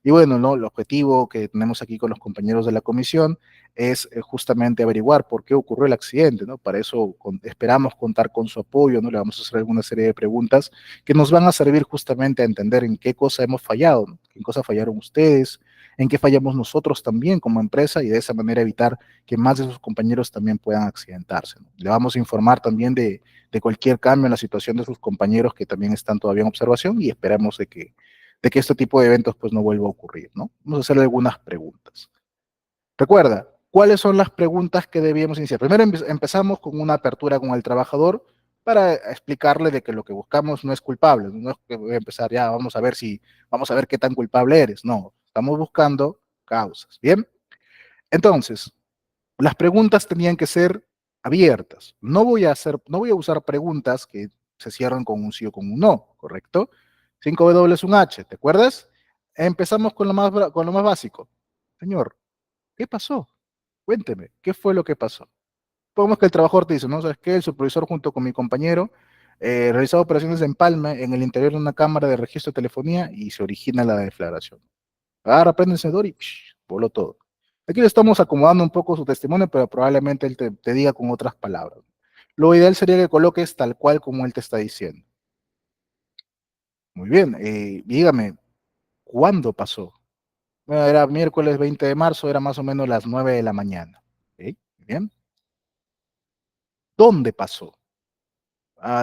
Y bueno, ¿no? El objetivo que tenemos aquí con los compañeros de la comisión es justamente averiguar por qué ocurrió el accidente, ¿no? Para eso esperamos contar con su apoyo, ¿no? Le vamos a hacer alguna serie de preguntas que nos van a servir justamente a entender en qué cosa hemos fallado, ¿no? En qué cosa fallaron ustedes, en qué fallamos nosotros también como empresa, y de esa manera evitar que más de sus compañeros también puedan accidentarse, ¿no? Le vamos a informar también de cualquier cambio en la situación de sus compañeros que también están todavía en observación, y esperamos de que este tipo de eventos pues no vuelva a ocurrir, ¿no? Vamos a hacerle algunas preguntas. Recuerda, ¿cuáles son las preguntas que debíamos iniciar? Primero empezamos con una apertura con el trabajador para explicarle de que lo que buscamos no es culpable, no es que voy a empezar ya, vamos a ver qué tan culpable eres, no, estamos buscando causas, ¿bien? Entonces, las preguntas tenían que ser abiertas. No voy a usar preguntas que se cierran con un sí o con un no, ¿correcto? 5W es un H, ¿te acuerdas? Empezamos con lo más básico. Señor, ¿qué pasó? Cuénteme, ¿qué fue lo que pasó? Pongamos que el trabajador te dice, ¿no? ¿Sabes qué? El supervisor junto con mi compañero realizaba operaciones de empalme en el interior de una cámara de registro de telefonía y se origina la deflagración. Agarra, prende el encendedor y voló todo. Aquí le estamos acomodando un poco su testimonio, pero probablemente él te diga con otras palabras. Lo ideal sería que coloques tal cual como él te está diciendo. Muy bien, dígame, ¿cuándo pasó? Bueno, era miércoles 20 de marzo, era más o menos las 9 de la mañana. ¿Ok? Bien. ¿Dónde pasó?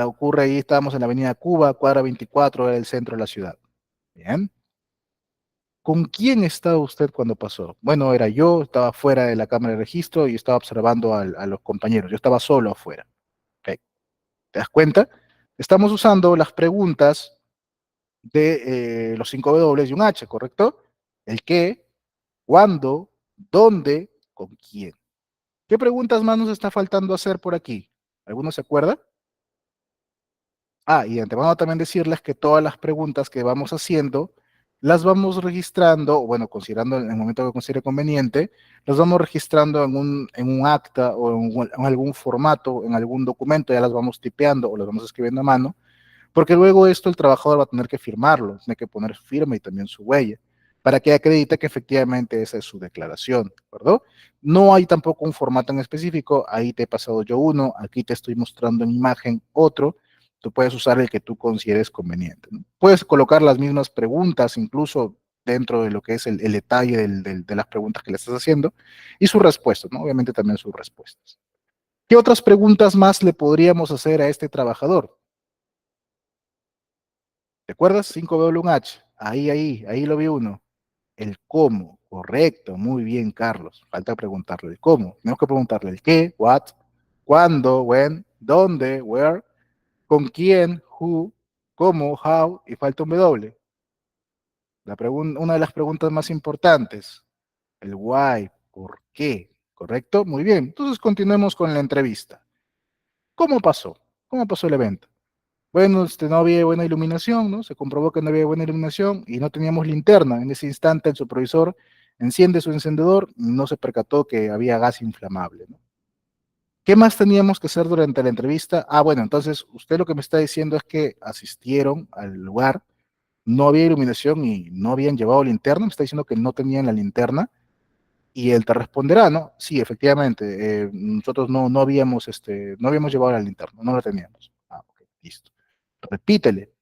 Ocurre ahí, estábamos en la avenida Cuba, cuadra 24, era el centro de la ciudad. Bien. ¿Con quién estaba usted cuando pasó? Bueno, era yo, estaba fuera de la cámara de registro y estaba observando a los compañeros. Yo estaba solo afuera. Ok. ¿Te das cuenta? Estamos usando las preguntas de los 5 W y un H, ¿correcto? El qué, cuándo, dónde, con quién. ¿Qué preguntas más nos está faltando hacer por aquí? ¿Alguno se acuerda? Y de antemano también decirles que todas las preguntas que vamos haciendo las vamos registrando, o bueno, considerando en el momento que considere conveniente, las vamos registrando en un acta o en algún formato, en algún documento, ya las vamos tipeando o las vamos escribiendo a mano, porque luego esto el trabajador va a tener que firmarlo, tiene que poner su firma y también su huella, para que acredite que efectivamente esa es su declaración, ¿de acuerdo? No hay tampoco un formato en específico, ahí te he pasado yo uno, aquí te estoy mostrando en imagen otro, tú puedes usar el que tú consideres conveniente, ¿no? Puedes colocar las mismas preguntas, incluso dentro de lo que es el detalle de las preguntas que le estás haciendo, y sus respuestas, ¿no? Obviamente también sus respuestas. ¿Qué otras preguntas más le podríamos hacer a este trabajador? ¿Te acuerdas? 5W1H. Ahí lo vi uno. El cómo. Correcto. Muy bien, Carlos. Falta preguntarle el cómo. Tenemos que preguntarle el qué, what, cuándo, when, dónde, where, con quién, who, cómo, how, y falta un W. Una de las preguntas más importantes. El why. ¿Por qué? ¿Correcto? Muy bien. Entonces continuemos con la entrevista. ¿Cómo pasó? ¿Cómo pasó el evento? Bueno, no había buena iluminación, ¿no? Se comprobó que no había buena iluminación y no teníamos linterna. En ese instante el supervisor enciende su encendedor y no se percató que había gas inflamable, ¿no? ¿Qué más teníamos que hacer durante la entrevista? Bueno, entonces usted lo que me está diciendo es que asistieron al lugar, no había iluminación y no habían llevado linterna. Me está diciendo que no tenían la linterna y él te responderá, ¿no? Sí, efectivamente, nosotros no habíamos llevado la linterna, no la teníamos. Ok, listo. Repítele.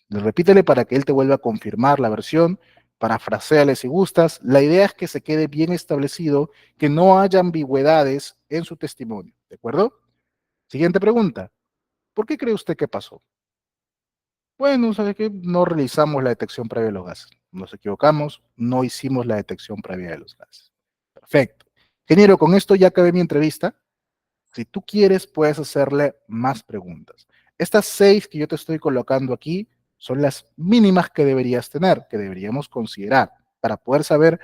Repítele para que él te vuelva a confirmar la versión, parafraseale si gustas. La idea es que se quede bien establecido, que no haya ambigüedades en su testimonio, ¿de acuerdo? Siguiente pregunta. ¿Por qué cree usted que pasó? Bueno, ¿sabe qué? No realizamos la detección previa de los gases. Nos equivocamos, no hicimos la detección previa de los gases. Perfecto. Ingeniero, con esto ya acabé mi entrevista. Si tú quieres, puedes hacerle más preguntas. Estas 6 que yo te estoy colocando aquí son las mínimas que deberías tener, que deberíamos considerar para poder saber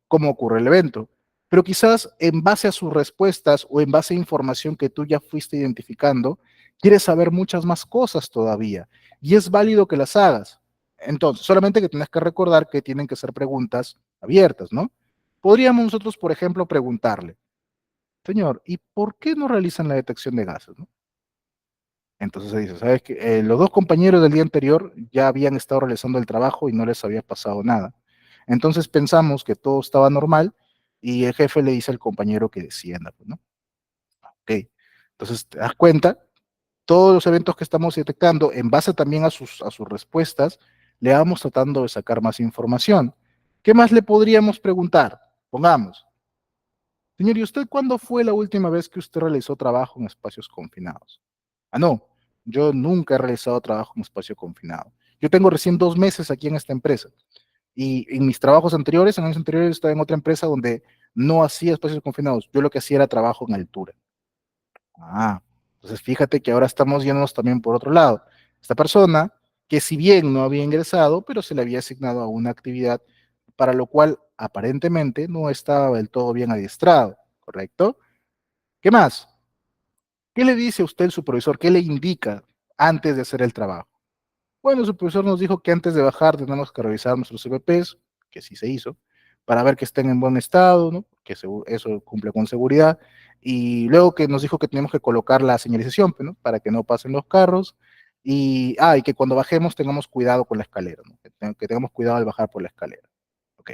cómo ocurre el evento. Pero quizás en base a sus respuestas o en base a información que tú ya fuiste identificando, quieres saber muchas más cosas todavía. Y es válido que las hagas. Entonces, solamente que tienes que recordar que tienen que ser preguntas abiertas, ¿no? Podríamos nosotros, por ejemplo, preguntarle, señor, ¿y por qué no realizan la detección de gases, no? Entonces se dice, ¿sabes qué? Los dos compañeros del día anterior ya habían estado realizando el trabajo y no les había pasado nada. Entonces pensamos que todo estaba normal y el jefe le dice al compañero que descienda, pues, ¿no? Ok. Entonces te das cuenta, todos los eventos que estamos detectando, en base también a sus respuestas, le vamos tratando de sacar más información. ¿Qué más le podríamos preguntar? Pongamos, señor, ¿y usted cuándo fue la última vez que usted realizó trabajo en espacios confinados? No, yo nunca he realizado trabajo en espacio confinado. Yo tengo recién 2 meses aquí en esta empresa y en mis trabajos anteriores, en años anteriores, estaba en otra empresa donde no hacía espacios confinados. Yo lo que hacía era trabajo en altura. Entonces fíjate que ahora estamos yéndonos también por otro lado. Esta persona, que si bien no había ingresado, pero se le había asignado a una actividad para lo cual aparentemente no estaba del todo bien adiestrado, ¿correcto? ¿Qué más? ¿Qué le dice a usted el supervisor? ¿Qué le indica antes de hacer el trabajo? Bueno, el supervisor nos dijo que antes de bajar tenemos que revisar nuestros CPPs, que sí se hizo, para ver que estén en buen estado, ¿no? Que eso cumple con seguridad. Y luego que nos dijo que tenemos que colocar la señalización, pues, ¿no? Para que no pasen los carros. Y que cuando bajemos tengamos cuidado con la escalera, ¿no? Que tengamos cuidado al bajar por la escalera. Ok.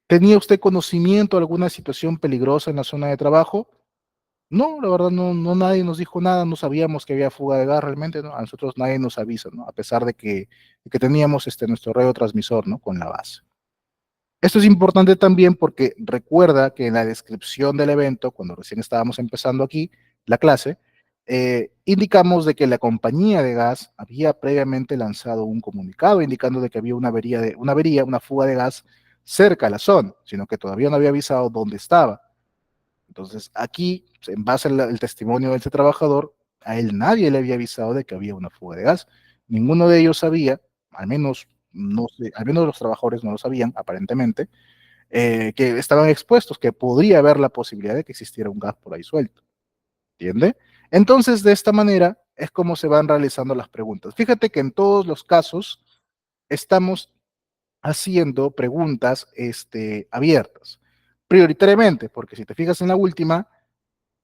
¿Tenía usted conocimiento de alguna situación peligrosa en la zona de trabajo? No, la verdad no nadie nos dijo nada, no sabíamos que había fuga de gas realmente, ¿no? A nosotros nadie nos avisa, ¿no? A pesar de que teníamos nuestro radiotransmisor, ¿no? Con la base. Esto es importante también porque recuerda que en la descripción del evento, cuando recién estábamos empezando aquí, la clase, indicamos de que la compañía de gas había previamente lanzado un comunicado indicando de que había una fuga de gas cerca a la zona, sino que todavía no había avisado dónde estaba. Entonces, aquí, en base al testimonio de este trabajador, a él nadie le había avisado de que había una fuga de gas. Ninguno de ellos sabía, al menos, no sé, al menos los trabajadores no lo sabían, aparentemente, que estaban expuestos, que podría haber la posibilidad de que existiera un gas por ahí suelto. ¿Entiende? Entonces, de esta manera es como se van realizando las preguntas. Fíjate que en todos los casos estamos haciendo preguntas abiertas, prioritariamente, porque si te fijas en la última,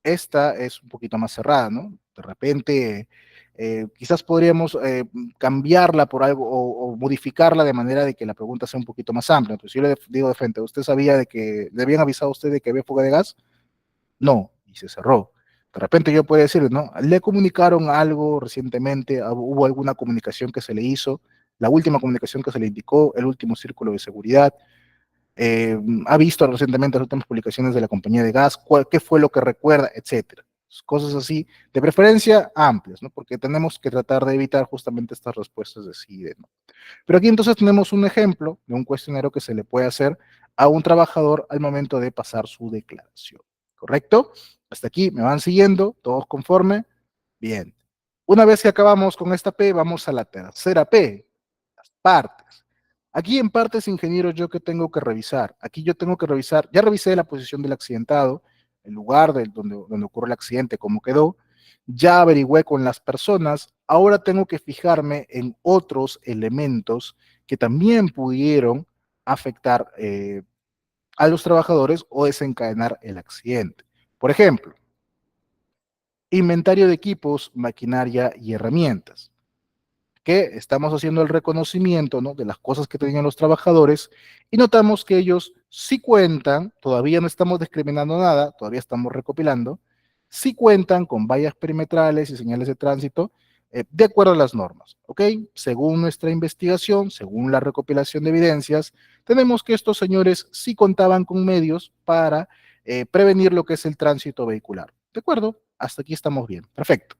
esta es un poquito más cerrada, ¿no? De repente, quizás podríamos cambiarla por algo o modificarla de manera de que la pregunta sea un poquito más amplia. Entonces, yo le digo de frente, ¿usted sabía de que le habían avisado a usted de que había fuga de gas? No, y se cerró. De repente yo puedo decirle, ¿no? Le comunicaron algo recientemente, hubo alguna comunicación que se le hizo, la última comunicación que se le indicó, el último círculo de seguridad, eh, ha visto recientemente las últimas publicaciones de la compañía de gas, qué fue lo que recuerda, etcétera. Cosas así, de preferencia amplias, ¿no? Porque tenemos que tratar de evitar justamente estas respuestas de sí y de no. Pero aquí entonces tenemos un ejemplo de un cuestionario que se le puede hacer a un trabajador al momento de pasar su declaración. ¿Correcto? Hasta aquí me van siguiendo, todos conforme. Bien. Una vez que acabamos con esta P, vamos a la tercera P, las partes. Aquí en partes, ingeniero, yo que tengo que revisar. Aquí yo tengo que revisar, ya revisé la posición del accidentado, el lugar donde ocurre el accidente, cómo quedó, ya averigüé con las personas, ahora tengo que fijarme en otros elementos que también pudieron afectar a los trabajadores o desencadenar el accidente. Por ejemplo, inventario de equipos, maquinaria y herramientas, que estamos haciendo el reconocimiento, ¿no?, de las cosas que tenían los trabajadores y notamos que ellos sí cuentan, todavía no estamos discriminando nada, todavía estamos recopilando, sí cuentan con vallas perimetrales y señales de tránsito de acuerdo a las normas, ¿ok? Según nuestra investigación, según la recopilación de evidencias, tenemos que estos señores sí contaban con medios para prevenir lo que es el tránsito vehicular. ¿De acuerdo? Hasta aquí estamos bien. Perfecto.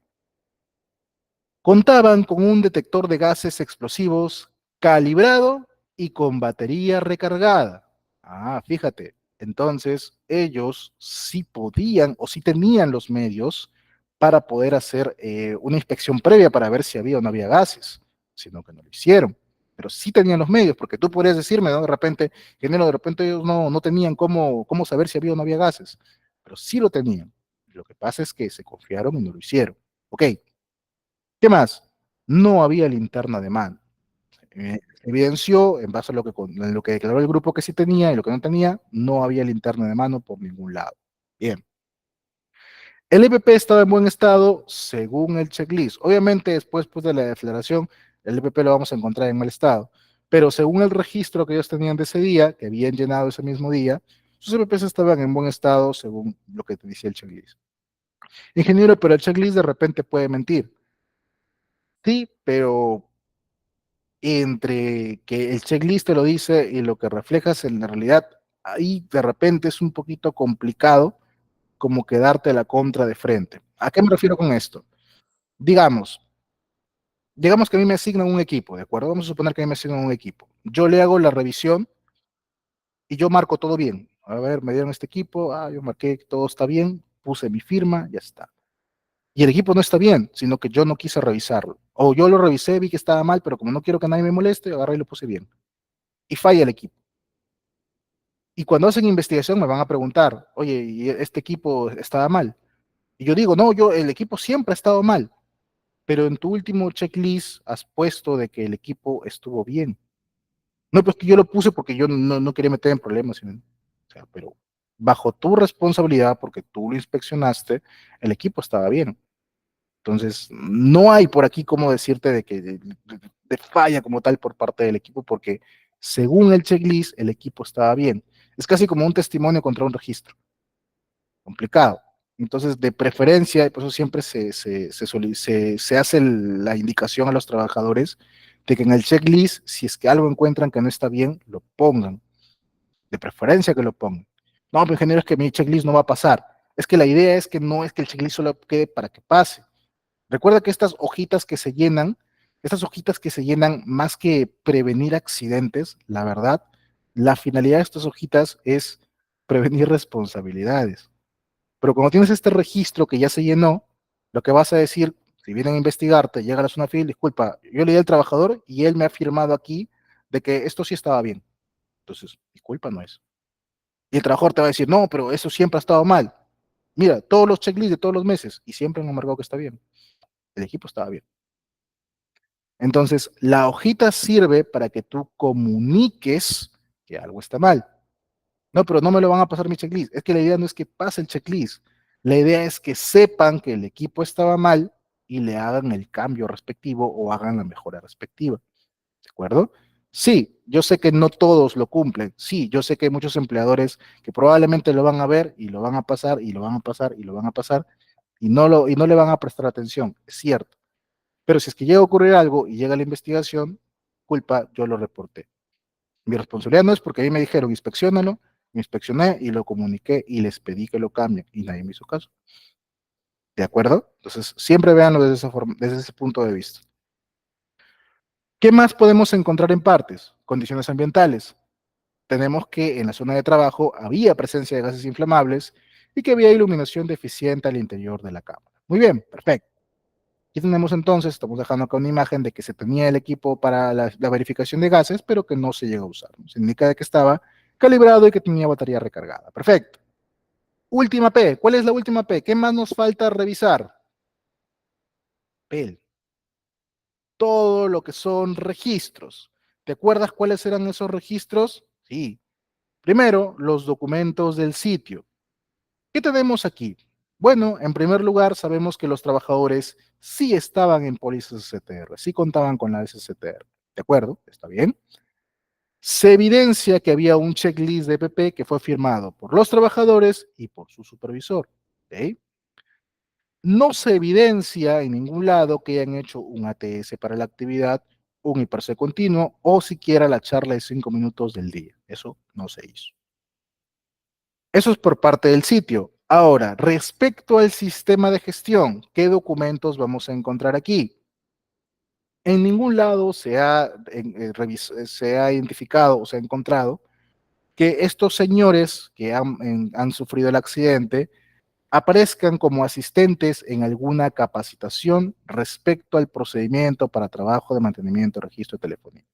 Contaban con un detector de gases explosivos calibrado y con batería recargada. Ah, fíjate, entonces ellos sí podían o sí tenían los medios para poder hacer una inspección previa para ver si había o no había gases, sino que no lo hicieron. Pero sí tenían los medios, porque tú podrías decirme, ¿no? De repente, que no, de repente ellos no tenían cómo saber si había o no había gases, pero sí lo tenían. Lo que pasa es que se confiaron y no lo hicieron. Ok, ¿qué más? No había linterna de mano. Evidenció, en base a en lo que declaró el grupo que sí tenía y lo que no tenía, no había linterna de mano por ningún lado. Bien. El EPP estaba en buen estado según el checklist. Obviamente, después pues, de la declaración, el EPP lo vamos a encontrar en mal estado. Pero según el registro que ellos tenían de ese día, que habían llenado ese mismo día, sus EPPs estaban en buen estado según lo que te decía el checklist. Ingeniero, pero el checklist de repente puede mentir. Sí, pero entre que el checklist te lo dice y lo que reflejas en la realidad, ahí de repente es un poquito complicado como que darte la contra de frente. ¿A qué me refiero con esto? Digamos, digamos que a mí me asignan un equipo, ¿de acuerdo? Vamos a suponer que a mí me asignan un equipo. Yo le hago la revisión y yo marco todo bien. A ver, me dieron este equipo, yo marqué que todo está bien, puse mi firma, ya está. Y el equipo no está bien, sino que yo no quise revisarlo. O yo lo revisé, vi que estaba mal, pero como no quiero que nadie me moleste, agarré y lo puse bien. Y falla el equipo. Y cuando hacen investigación me van a preguntar, oye, ¿y este equipo estaba mal? Y yo digo, no, el equipo siempre ha estado mal, pero en tu último checklist has puesto de que el equipo estuvo bien. No, pues que yo lo puse porque yo no quería meter en problemas, o sea, pero bajo tu responsabilidad, porque tú lo inspeccionaste, el equipo estaba bien. Entonces, no hay por aquí cómo decirte de que de falla como tal por parte del equipo, porque según el checklist, el equipo estaba bien. Es casi como un testimonio contra un registro. Complicado. Entonces, de preferencia, por eso siempre se hace la indicación a los trabajadores de que en el checklist, si es que algo encuentran que no está bien, lo pongan. De preferencia que lo pongan. No, pero ingeniero, es que mi checklist no va a pasar. Es que la idea es que no es que el checklist solo quede para que pase. Recuerda que estas hojitas que se llenan más que prevenir accidentes, la verdad, la finalidad de estas hojitas es prevenir responsabilidades. Pero cuando tienes este registro que ya se llenó, lo que vas a decir, si vienen a investigarte, llega a la zona civil, disculpa, yo leí al trabajador y él me ha afirmado aquí de que esto sí estaba bien. Entonces, disculpa no es. Y el trabajador te va a decir, no, pero eso siempre ha estado mal. Mira, todos los checklists de todos los meses y siempre han marcado que está bien. El equipo estaba bien. Entonces, la hojita sirve para que tú comuniques que algo está mal. No, pero no me lo van a pasar mi checklist. Es que la idea no es que pase el checklist. La idea es que sepan que el equipo estaba mal y le hagan el cambio respectivo o hagan la mejora respectiva. ¿De acuerdo? Sí, yo sé que no todos lo cumplen. Sí, yo sé que hay muchos empleadores que probablemente lo van a ver y lo van a pasar y lo van a pasar y lo van a pasar y no le van a prestar atención. Es cierto. Pero si es que llega a ocurrir algo y llega la investigación, culpa, yo lo reporté. Mi responsabilidad no es porque a mí me dijeron, inspeccionalo, me inspeccioné y lo comuniqué y les pedí que lo cambien y nadie me hizo caso. ¿De acuerdo? Entonces, siempre véanlo desde esa forma, desde ese punto de vista. ¿Qué más podemos encontrar en partes? Condiciones ambientales. Tenemos que en la zona de trabajo había presencia de gases inflamables y que había iluminación deficiente al interior de la cámara. Muy bien, perfecto. Aquí tenemos entonces, estamos dejando acá una imagen de que se tenía el equipo para la verificación de gases, pero que no se llegó a usar. Se indica de que estaba calibrado y que tenía batería recargada. Perfecto. Última P. ¿Cuál es la última P? ¿Qué más nos falta revisar? PEL. Todo lo que son registros. ¿Te acuerdas cuáles eran esos registros? Sí. Primero, los documentos del sitio. ¿Qué tenemos aquí? Bueno, en primer lugar, sabemos que los trabajadores sí estaban en pólizas STR, sí contaban con la STR. ¿De acuerdo? ¿Está bien? Se evidencia que había un checklist de EPP que fue firmado por los trabajadores y por su supervisor. ¿Ok? No se evidencia en ningún lado que hayan hecho un ATS para la actividad, un IPRC continuo o siquiera la charla de 5 minutos del día. Eso no se hizo. Eso es por parte del sitio. Ahora, respecto al sistema de gestión, ¿qué documentos vamos a encontrar aquí? En ningún lado se ha identificado o se ha encontrado que estos señores que han sufrido el accidente aparezcan como asistentes en alguna capacitación respecto al procedimiento para trabajo de mantenimiento de registro de telefonía.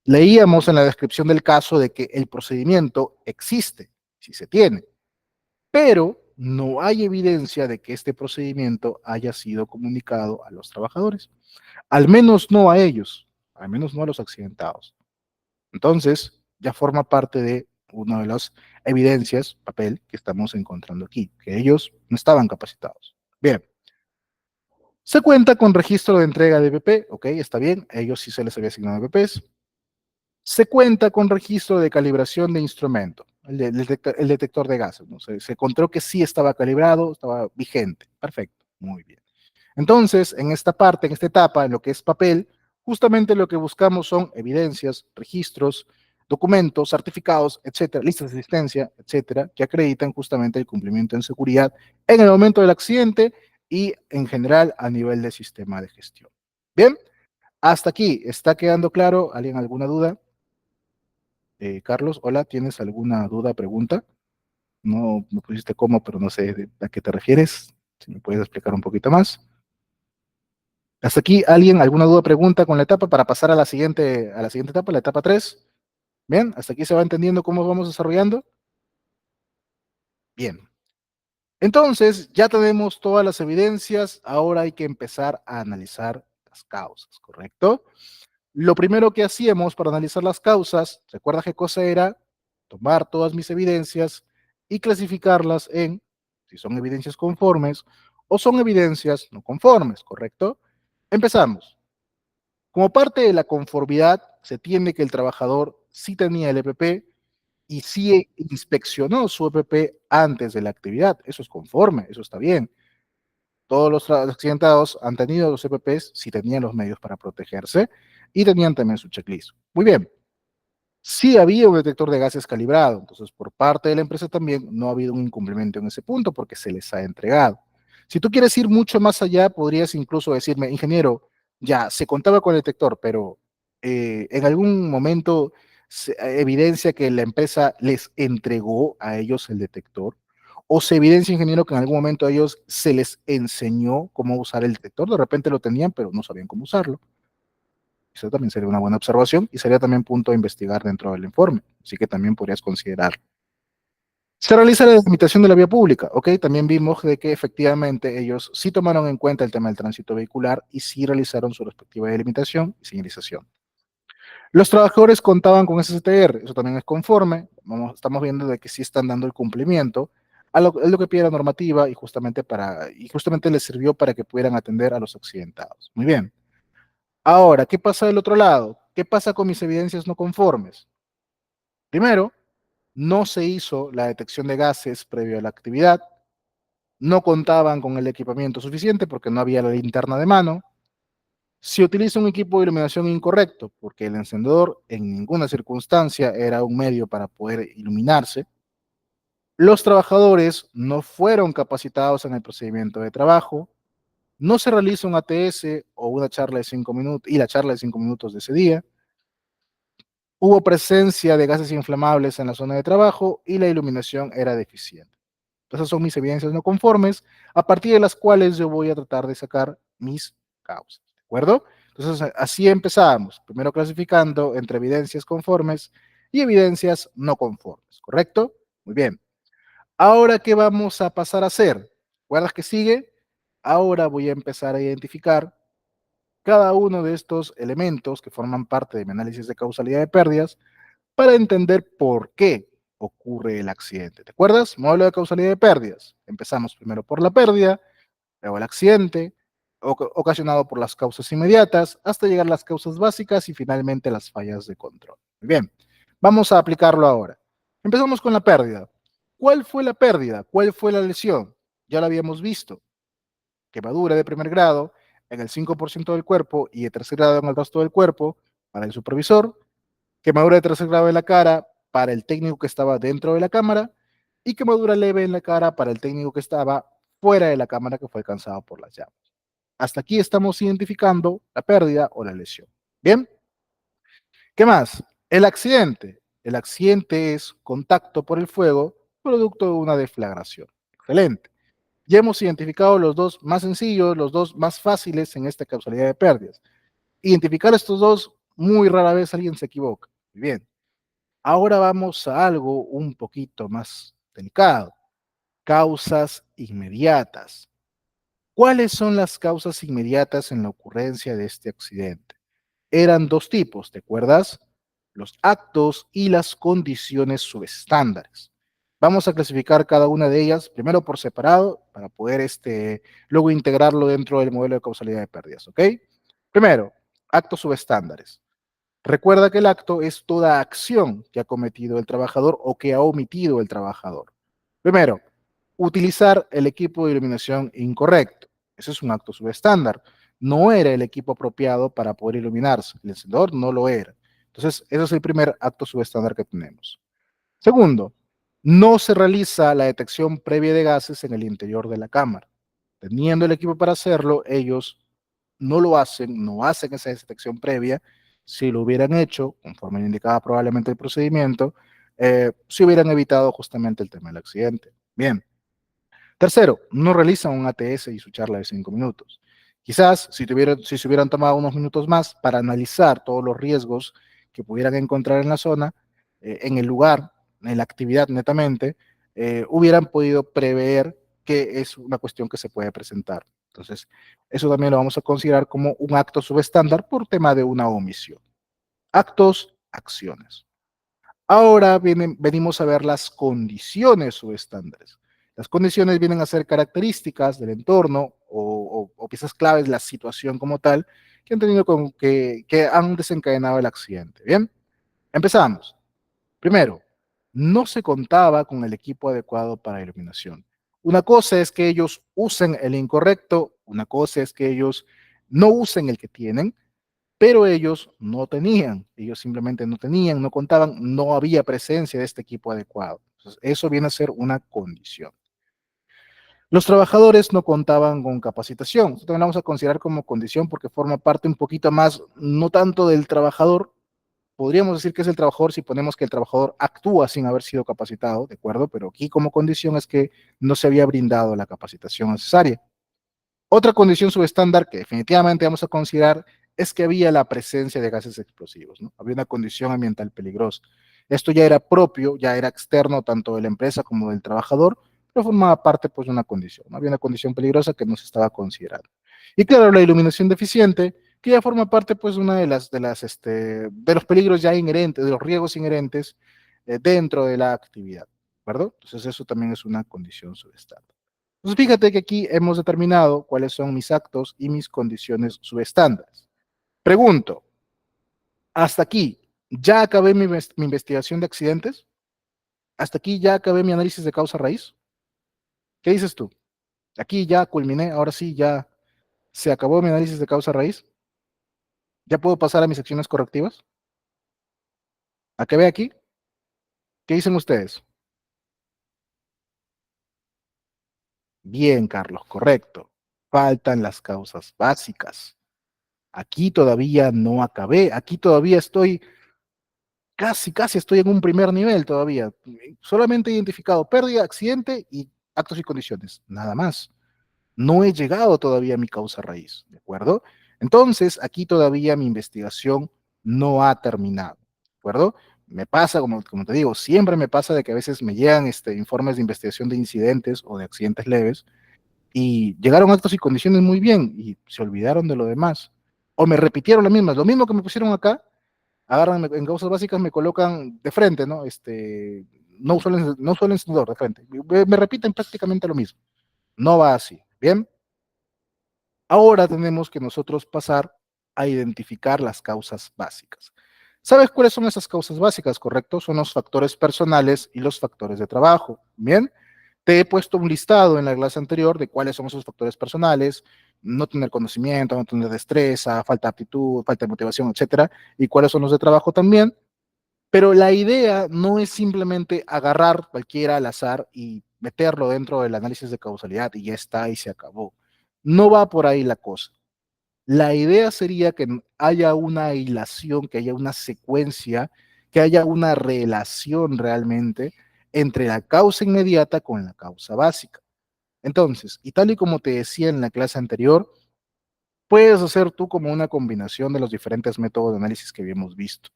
Leíamos en la descripción del caso de que el procedimiento existe, si se tiene, pero no hay evidencia de que este procedimiento haya sido comunicado a los trabajadores, al menos no a ellos, al menos no a los accidentados. Entonces, ya forma parte de una de las evidencias, papel, que estamos encontrando aquí, que ellos no estaban capacitados. Bien, se cuenta con registro de entrega de EPP, ok, está bien, a ellos sí se les había asignado EPPs. Se cuenta con registro de calibración de instrumento, el detector de gases, ¿no? Se encontró que sí estaba calibrado, estaba vigente, perfecto, muy bien. Entonces, en esta parte, en esta etapa, en lo que es papel, justamente lo que buscamos son evidencias, registros, documentos, certificados, etcétera, listas de asistencia, etcétera, que acreditan justamente el cumplimiento en seguridad en el momento del accidente y en general a nivel de sistema de gestión. Bien, hasta aquí, ¿está quedando claro? ¿Alguien alguna duda? Carlos, hola, ¿tienes alguna duda, pregunta? No me pusiste cómo, pero no sé a qué te refieres. Si me puedes explicar un poquito más. Hasta aquí, ¿alguien alguna duda, pregunta con la etapa para pasar a la siguiente etapa, la etapa 3? Bien, hasta aquí se va entendiendo cómo vamos desarrollando. Bien. Entonces, ya tenemos todas las evidencias, ahora hay que empezar a analizar las causas, ¿correcto? Lo primero que hacíamos para analizar las causas, ¿recuerda qué cosa era? Tomar todas mis evidencias y clasificarlas en si son evidencias conformes o son evidencias no conformes, ¿correcto? Empezamos. Como parte de la conformidad, se tiene que el trabajador sí tenía el EPP y sí inspeccionó su EPP antes de la actividad. Eso es conforme, eso está bien. Todos los accidentados han tenido los EPPs si tenían los medios para protegerse y tenían también su checklist. Muy bien. Sí había un detector de gases calibrado, entonces por parte de la empresa también no ha habido un incumplimiento en ese punto porque se les ha entregado. Si tú quieres ir mucho más allá, podrías incluso decirme, ingeniero, ya se contaba con el detector, pero en algún momento se evidencia que la empresa les entregó a ellos el detector, o se evidencia, ingeniero, que en algún momento a ellos se les enseñó cómo usar el detector, de repente lo tenían, pero no sabían cómo usarlo. Eso también sería una buena observación y sería también punto a investigar dentro del informe. Así que también podrías considerar. Se realiza la delimitación de la vía pública, ¿ok? También vimos de que efectivamente ellos sí tomaron en cuenta el tema del tránsito vehicular y sí realizaron su respectiva delimitación y señalización. Los trabajadores contaban con SSTR, eso también es conforme, estamos viendo de que sí están dando el cumplimiento a lo que pide la normativa y justamente les sirvió para que pudieran atender a los accidentados. Muy bien. Ahora, ¿qué pasa del otro lado? ¿Qué pasa con mis evidencias no conformes? Primero, no se hizo la detección de gases previo a la actividad, no contaban con el equipamiento suficiente porque no había la linterna de mano, se utiliza un equipo de iluminación incorrecto porque el encendedor en ninguna circunstancia era un medio para poder iluminarse, los trabajadores no fueron capacitados en el procedimiento de trabajo, no se realiza un ATS o una charla de 5 minutos y la charla de 5 minutos de ese día, hubo presencia de gases inflamables en la zona de trabajo y la iluminación era deficiente. Esas son mis evidencias no conformes, a partir de las cuales yo voy a tratar de sacar mis causas. ¿De acuerdo? Entonces, así empezamos. Primero clasificando entre evidencias conformes y evidencias no conformes. ¿Correcto? Muy bien. Ahora, ¿qué vamos a pasar a hacer? ¿Recuerdas que sigue? Ahora voy a empezar a identificar cada uno de estos elementos que forman parte de mi análisis de causalidad de pérdidas para entender por qué ocurre el accidente. ¿Te acuerdas? Modelo de causalidad de pérdidas. Empezamos primero por la pérdida, luego el accidente, ocasionado por las causas inmediatas, hasta llegar a las causas básicas y finalmente las fallas de control. Muy bien, vamos a aplicarlo ahora. Empezamos con la pérdida. ¿Cuál fue la pérdida? ¿Cuál fue la lesión? Ya lo habíamos visto. Quemadura de primer grado en el 5% del cuerpo y de tercer grado en el resto del cuerpo para el supervisor, quemadura de tercer grado en la cara para el técnico que estaba dentro de la cámara y quemadura leve en la cara para el técnico que estaba fuera de la cámara que fue alcanzado por las llamas. Hasta aquí estamos identificando la pérdida o la lesión. Bien, ¿qué más? El accidente. El accidente es contacto por el fuego producto de una deflagración. Excelente. Ya hemos identificado los dos más sencillos, los dos más fáciles en esta causalidad de pérdidas. Identificar estos dos, muy rara vez alguien se equivoca. Muy bien. Ahora vamos a algo un poquito más delicado. Causas inmediatas. ¿Cuáles son las causas inmediatas en la ocurrencia de este accidente? Eran dos tipos, ¿te acuerdas? Los actos y las condiciones subestándares. Vamos a clasificar cada una de ellas primero por separado para poder luego integrarlo dentro del modelo de causalidad de pérdidas, ¿ok? Primero, actos subestándares. Recuerda que el acto es toda acción que ha cometido el trabajador o que ha omitido el trabajador. Primero, utilizar el equipo de iluminación incorrecto. Ese es un acto subestándar. No era el equipo apropiado para poder iluminarse. El encendedor no lo era. Entonces, ese es el primer acto subestándar que tenemos. Segundo, no se realiza la detección previa de gases en el interior de la cámara. Teniendo el equipo para hacerlo, ellos no lo hacen, no hacen esa detección previa. Si lo hubieran hecho, conforme indicaba probablemente el procedimiento, se hubieran evitado justamente el tema del accidente. Bien. Tercero, no realizan un ATS y su charla de 5 minutos. Quizás si se hubieran tomado unos minutos más para analizar todos los riesgos que pudieran encontrar en la zona, en el lugar, en la actividad netamente, hubieran podido prever que es una cuestión que se puede presentar. Entonces, eso también lo vamos a considerar como un acto subestándar por tema de una omisión. Actos, acciones. Ahora venimos a ver las condiciones o estándares. Las condiciones vienen a ser características del entorno o piezas claves de la situación como tal que han tenido que han desencadenado el accidente. Bien, empezamos. Primero, no se contaba con el equipo adecuado para iluminación. Una cosa es que ellos usen el incorrecto, una cosa es que ellos no usen el que tienen, pero ellos no tenían, ellos simplemente no tenían, no contaban, no había presencia de este equipo adecuado. Entonces, eso viene a ser una condición. Los trabajadores no contaban con capacitación. Esto también lo vamos a considerar como condición porque forma parte un poquito más, no tanto del trabajador, podríamos decir que es el trabajador si ponemos que el trabajador actúa sin haber sido capacitado, ¿de acuerdo? Pero aquí como condición es que no se había brindado la capacitación necesaria. Otra condición subestándar que definitivamente vamos a considerar es que había la presencia de gases explosivos, ¿no? Había una condición ambiental peligrosa. Esto ya era propio, ya era externo tanto de la empresa como del trabajador, pero formaba parte pues de una condición, ¿no? Había una condición peligrosa que no se estaba considerando. Y claro, la iluminación deficiente, que ya forma parte pues una de los peligros ya inherentes, de los riesgos inherentes dentro de la actividad, ¿de acuerdo? Entonces eso también es una condición subestándar. Entonces, fíjate que aquí hemos determinado cuáles son mis actos y mis condiciones subestándares. Pregunto, hasta aquí, ¿ya acabé mi investigación de accidentes? ¿Hasta aquí ya acabé mi análisis de causa raíz? ¿Qué dices tú? Aquí ya culminé, ahora sí, ya se acabó mi análisis de causa raíz. ¿Ya puedo pasar a mis acciones correctivas? ¿Acabé aquí? ¿Qué dicen ustedes? Bien, Carlos, correcto. Faltan las causas básicas. Aquí todavía no acabé, aquí todavía estoy casi estoy en un primer nivel todavía. Solamente he identificado pérdida, accidente y actos y condiciones, nada más. No he llegado todavía a mi causa raíz, ¿de acuerdo? Entonces, aquí todavía mi investigación no ha terminado, ¿de acuerdo? Me pasa, como te digo, siempre me pasa de que a veces me llegan informes de investigación de incidentes o de accidentes leves y llegaron actos y condiciones muy bien y se olvidaron de lo demás. O me repitieron las mismas, lo mismo que me pusieron acá, agarran en causas básicas, me colocan de frente, ¿no? No suelen encendedor de frente. Me repiten prácticamente lo mismo. No va así. Bien. Ahora tenemos que nosotros pasar a identificar las causas básicas. ¿Sabes cuáles son esas causas básicas, correcto? Son los factores personales y los factores de trabajo. Bien. Te he puesto un listado en la clase anterior de cuáles son esos factores personales, no tener conocimiento, no tener destreza, falta de aptitud, falta de motivación, etcétera, y cuáles son los de trabajo también. Pero la idea no es simplemente agarrar cualquiera al azar y meterlo dentro del análisis de causalidad y ya está y se acabó. No va por ahí la cosa. La idea sería que haya una hilación, que haya una secuencia, que haya una relación realmente entre la causa inmediata con la causa básica. Entonces, y tal y como te decía en la clase anterior, puedes hacer tú como una combinación de los diferentes métodos de análisis que habíamos visto.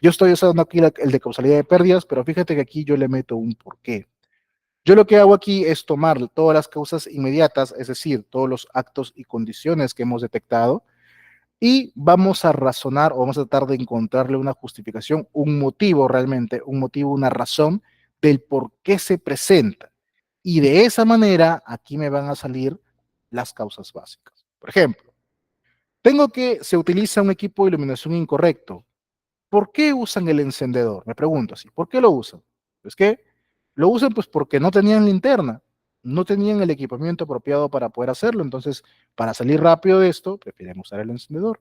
Yo estoy usando aquí el de causalidad de pérdidas, pero fíjate que aquí yo le meto un porqué. Yo lo que hago aquí es tomar todas las causas inmediatas, es decir, todos los actos y condiciones que hemos detectado, y vamos a razonar o vamos a tratar de encontrarle una justificación, un motivo realmente, un motivo, una razón del por qué se presenta. Y de esa manera aquí me van a salir las causas básicas. Por ejemplo, tengo que se utiliza un equipo de iluminación incorrecto. ¿Por qué usan el encendedor? Me pregunto así, ¿por qué lo usan? Es que lo usan pues porque no tenían linterna, no tenían el equipamiento apropiado para poder hacerlo, entonces para salir rápido de esto, prefieren usar el encendedor.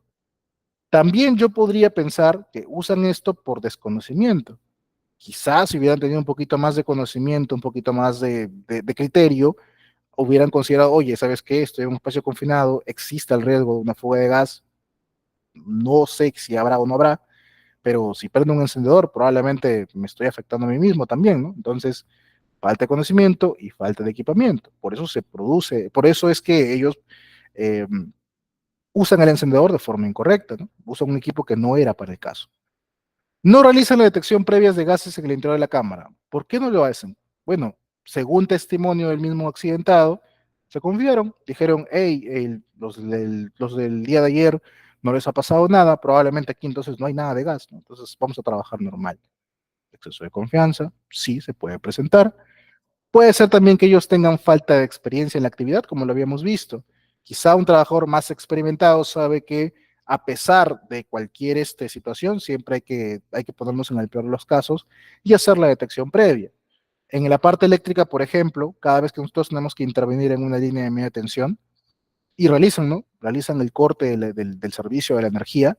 También yo podría pensar que usan esto por desconocimiento. Quizás si hubieran tenido un poquito más de conocimiento, un poquito más de criterio, hubieran considerado, oye, ¿sabes qué? Estoy en un espacio confinado, existe el riesgo de una fuga de gas, no sé si habrá o no habrá, pero si prendo un encendedor, probablemente me estoy afectando a mí mismo también, ¿no? Entonces, falta de conocimiento y falta de equipamiento. Por eso se produce, por eso es que ellos eh, usan el encendedor de forma incorrecta, ¿no? Usan un equipo que no era para el caso. No realizan la detección previas de gases en el interior de la cámara. ¿Por qué no lo hacen? Bueno, según testimonio del mismo accidentado, se confiaron, dijeron, hey, los del día de ayer no les ha pasado nada, probablemente aquí entonces no hay nada de gas, ¿no? Entonces vamos a trabajar normal. Exceso de confianza, sí, se puede presentar. Puede ser también que ellos tengan falta de experiencia en la actividad, como lo habíamos visto. Quizá un trabajador más experimentado sabe que a pesar de cualquier situación, siempre hay que ponernos en el peor de los casos y hacer la detección previa. En la parte eléctrica, por ejemplo, cada vez que nosotros tenemos que intervenir en una línea de media tensión y realizan, ¿no? Realizan el corte del servicio de la energía,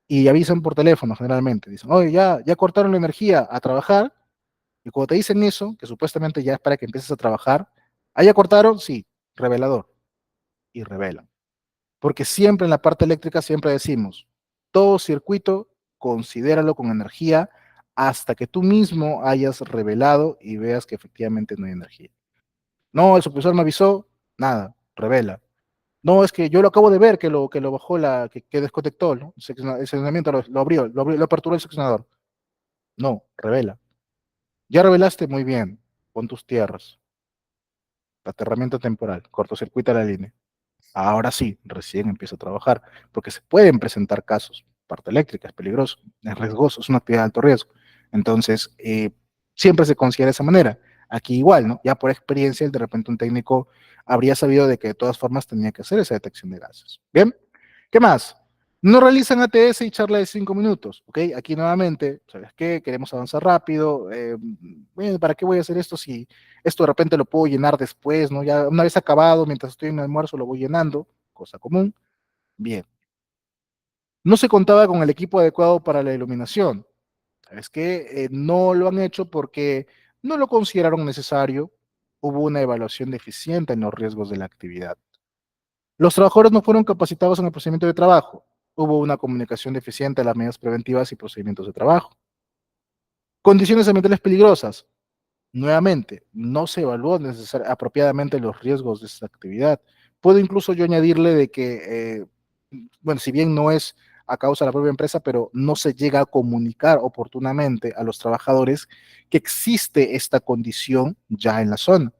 y avisan por teléfono generalmente. Dicen, oye, ya cortaron la energía a trabajar. Y cuando te dicen eso, que supuestamente ya es para que empieces a trabajar, ¿ah, ya cortaron? Sí, revelador. Y revelan. Porque siempre en la parte eléctrica siempre decimos, todo circuito considéralo con energía hasta que tú mismo hayas revelado y veas que efectivamente no hay energía. No, el supervisor me avisó, nada, revela. No, es que yo lo acabo de ver que lo bajó que desconectó, ¿no? El seccionamiento lo aperturó el seccionador. No, revela. Ya revelaste muy bien, pon tus tierras, aterramiento temporal, cortocircuita la línea. Ahora sí, recién empiezo a trabajar, porque se pueden presentar casos. Parte eléctrica es peligroso, es riesgoso, es una actividad de alto riesgo. Entonces, siempre se considera de esa manera. Aquí igual, ¿no? Ya por experiencia, de repente un técnico habría sabido de que de todas formas tenía que hacer esa detección de gases. Bien, ¿qué más? No realizan ATS y charla de 5 minutos, ¿ok? Aquí nuevamente, ¿sabes qué? Queremos avanzar rápido. Bueno, ¿para qué voy a hacer esto si esto de repente lo puedo llenar después, ¿no? Ya una vez acabado, mientras estoy en el almuerzo, lo voy llenando, cosa común. Bien. No se contaba con el equipo adecuado para la iluminación. ¿Sabes qué? No lo han hecho porque no lo consideraron necesario. Hubo una evaluación deficiente en los riesgos de la actividad. Los trabajadores no fueron capacitados en el procedimiento de trabajo. Hubo una comunicación deficiente de las medidas preventivas y procedimientos de trabajo. Condiciones ambientales peligrosas. Nuevamente, no se evaluó apropiadamente los riesgos de esta actividad. Puedo incluso yo añadirle de que, bueno, si bien no es a causa de la propia empresa, pero no se llega a comunicar oportunamente a los trabajadores que existe esta condición ya en la zona.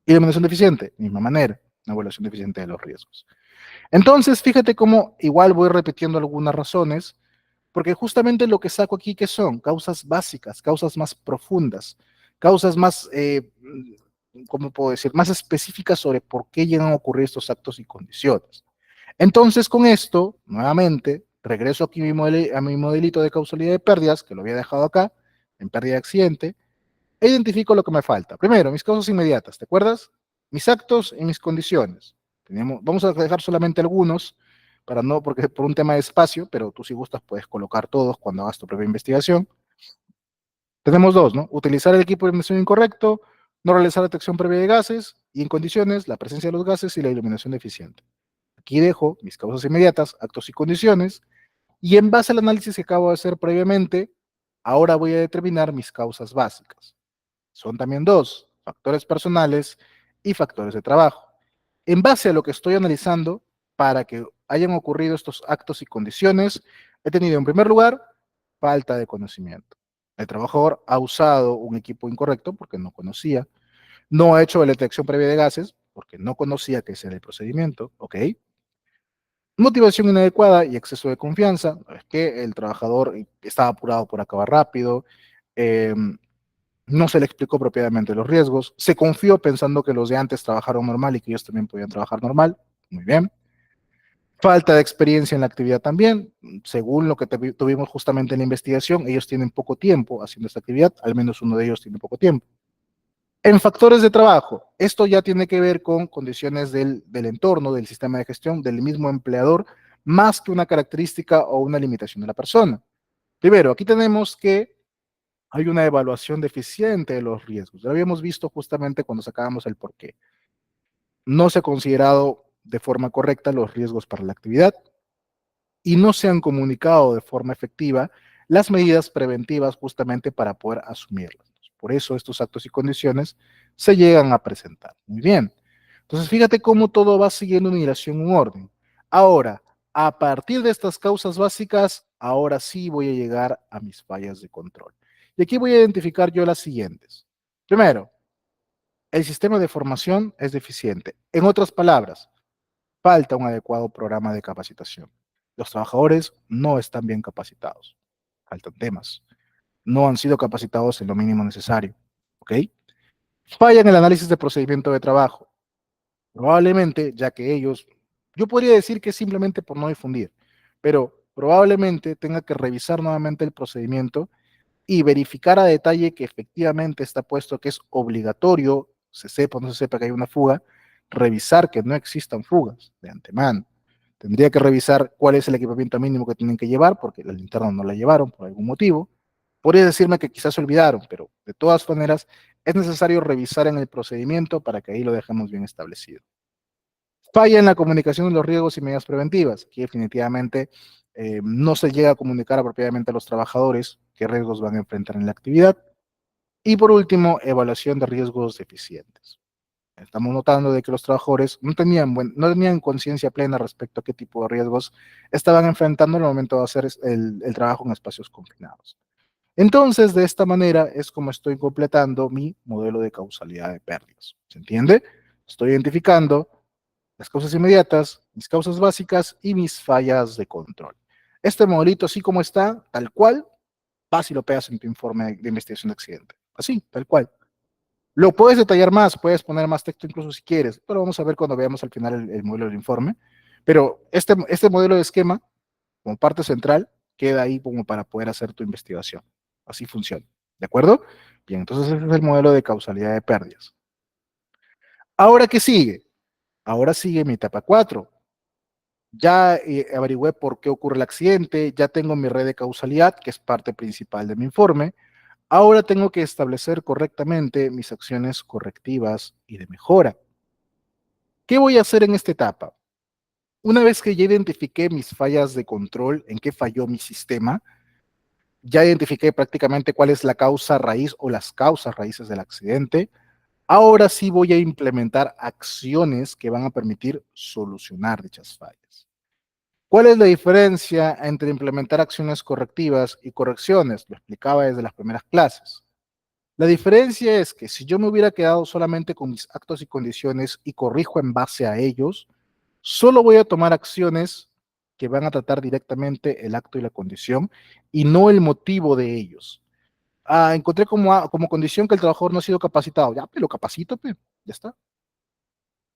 Iluminación deficiente, misma manera, una evaluación deficiente de los riesgos. Entonces, fíjate cómo igual voy repitiendo algunas razones, porque justamente lo que saco aquí que son causas básicas, causas más profundas, causas más, ¿cómo puedo decir?, más específicas sobre por qué llegan a ocurrir estos actos y condiciones. Entonces, con esto, nuevamente, regreso aquí a mi modelito de causalidad de pérdidas, que lo había dejado acá, en pérdida de accidente, e identifico lo que me falta. Primero, mis causas inmediatas, ¿te acuerdas? Mis actos y mis condiciones. Vamos a dejar solamente algunos, para no, porque por un tema de espacio, pero tú si gustas puedes colocar todos cuando hagas tu propia investigación. Tenemos dos, ¿no? Utilizar el equipo de iluminación incorrecto, no realizar detección previa de gases y en condiciones, la presencia de los gases y la iluminación deficiente. Aquí dejo mis causas inmediatas, actos y condiciones, y en base al análisis que acabo de hacer previamente, ahora voy a determinar mis causas básicas. Son también dos, factores personales y factores de trabajo. En base a lo que estoy analizando, para que hayan ocurrido estos actos y condiciones, he tenido en primer lugar falta de conocimiento. El trabajador ha usado un equipo incorrecto porque no conocía, no ha hecho la detección previa de gases porque no conocía que ese era el procedimiento, ¿ok? Motivación inadecuada y exceso de confianza, es que el trabajador estaba apurado por acabar rápido, eh, no se le explicó apropiadamente los riesgos, se confió pensando que los de antes trabajaron normal y que ellos también podían trabajar normal, muy bien. Falta de experiencia en la actividad también, según lo que tuvimos justamente en la investigación, ellos tienen poco tiempo haciendo esta actividad, al menos uno de ellos tiene poco tiempo. En factores de trabajo, esto ya tiene que ver con condiciones del entorno, del sistema de gestión, del mismo empleador, más que una característica o una limitación de la persona. Primero, aquí tenemos que hay una evaluación deficiente de los riesgos. Lo habíamos visto justamente cuando sacábamos el porqué. No se ha considerado de forma correcta los riesgos para la actividad y no se han comunicado de forma efectiva las medidas preventivas justamente para poder asumirlas. Por eso estos actos y condiciones se llegan a presentar. Muy bien. Entonces, fíjate cómo todo va siguiendo una hilación, un orden. Ahora, a partir de estas causas básicas, ahora sí voy a llegar a mis fallas de control. Y aquí voy a identificar yo las siguientes. Primero, el sistema de formación es deficiente. En otras palabras, falta un adecuado programa de capacitación. Los trabajadores no están bien capacitados. Faltan temas. No han sido capacitados en lo mínimo necesario. ¿Ok? Falla en el análisis de procedimiento de trabajo. Probablemente, ya que ellos, yo podría decir que es simplemente por no difundir, pero probablemente tenga que revisar nuevamente el procedimiento y verificar a detalle que efectivamente está puesto que es obligatorio, se sepa o no se sepa que hay una fuga, revisar que no existan fugas de antemano. Tendría que revisar cuál es el equipamiento mínimo que tienen que llevar, porque la linterna no la llevaron por algún motivo. Podría decirme que quizás se olvidaron, pero de todas maneras es necesario revisar en el procedimiento para que ahí lo dejemos bien establecido. Falla en la comunicación de los riesgos y medidas preventivas, que definitivamente no se llega a comunicar apropiadamente a los trabajadores qué riesgos van a enfrentar en la actividad. Y por último, evaluación de riesgos deficientes. Estamos notando de que los trabajadores no tenían conciencia plena respecto a qué tipo de riesgos estaban enfrentando en el momento de hacer el trabajo en espacios confinados. Entonces, de esta manera es como estoy completando mi modelo de causalidad de pérdidas. ¿Se entiende? Estoy identificando las causas inmediatas, mis causas básicas y mis fallas de control. Este modelito, así como está, tal cual, vas y lo pegas en tu informe de investigación de accidente. Así, tal cual. Lo puedes detallar más, puedes poner más texto incluso si quieres, pero vamos a ver cuando veamos al final el modelo del informe. Pero este modelo de esquema, como parte central, queda ahí como para poder hacer tu investigación. Así funciona. ¿De acuerdo? Bien, entonces ese es el modelo de causalidad de pérdidas. Ahora, ¿qué sigue? Ahora sigue mi etapa 4. Ya averigüé por qué ocurre el accidente, ya tengo mi red de causalidad, que es parte principal de mi informe. Ahora tengo que establecer correctamente mis acciones correctivas y de mejora. ¿Qué voy a hacer en esta etapa? Una vez que ya identifiqué mis fallas de control, en qué falló mi sistema, ya identifiqué prácticamente cuál es la causa raíz o las causas raíces del accidente, ahora sí voy a implementar acciones que van a permitir solucionar dichas fallas. ¿Cuál es la diferencia entre implementar acciones correctivas y correcciones? Lo explicaba desde las primeras clases. La diferencia es que si yo me hubiera quedado solamente con mis actos y condiciones y corrijo en base a ellos, solo voy a tomar acciones que van a tratar directamente el acto y la condición y no el motivo de ellos. Encontré como condición que el trabajador no ha sido capacitado. Ya, pero lo capacito, ya está.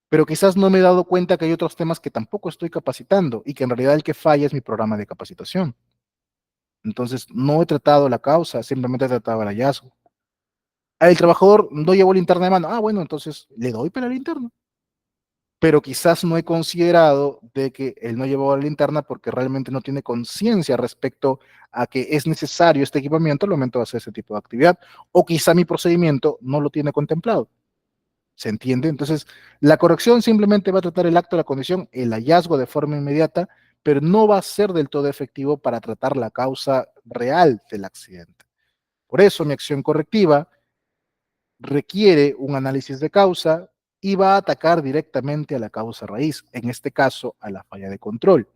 Pero quizás no me he dado cuenta que hay otros temas que tampoco estoy capacitando y que en realidad el que falla es mi programa de capacitación. Entonces, no he tratado la causa, simplemente he tratado el hallazgo. El trabajador no llevó linterna de mano. Bueno, entonces le doy para la linterna. Pero quizás no he considerado de que él no llevó la linterna porque realmente no tiene conciencia respecto a que es necesario este equipamiento al momento de hacer ese tipo de actividad. O quizá mi procedimiento no lo tiene contemplado. ¿Se entiende? Entonces, la corrección simplemente va a tratar el acto, la condición, el hallazgo de forma inmediata, pero no va a ser del todo efectivo para tratar la causa real del accidente. Por eso mi acción correctiva requiere un análisis de causa y va a atacar directamente a la causa raíz, en este caso a la falla de control.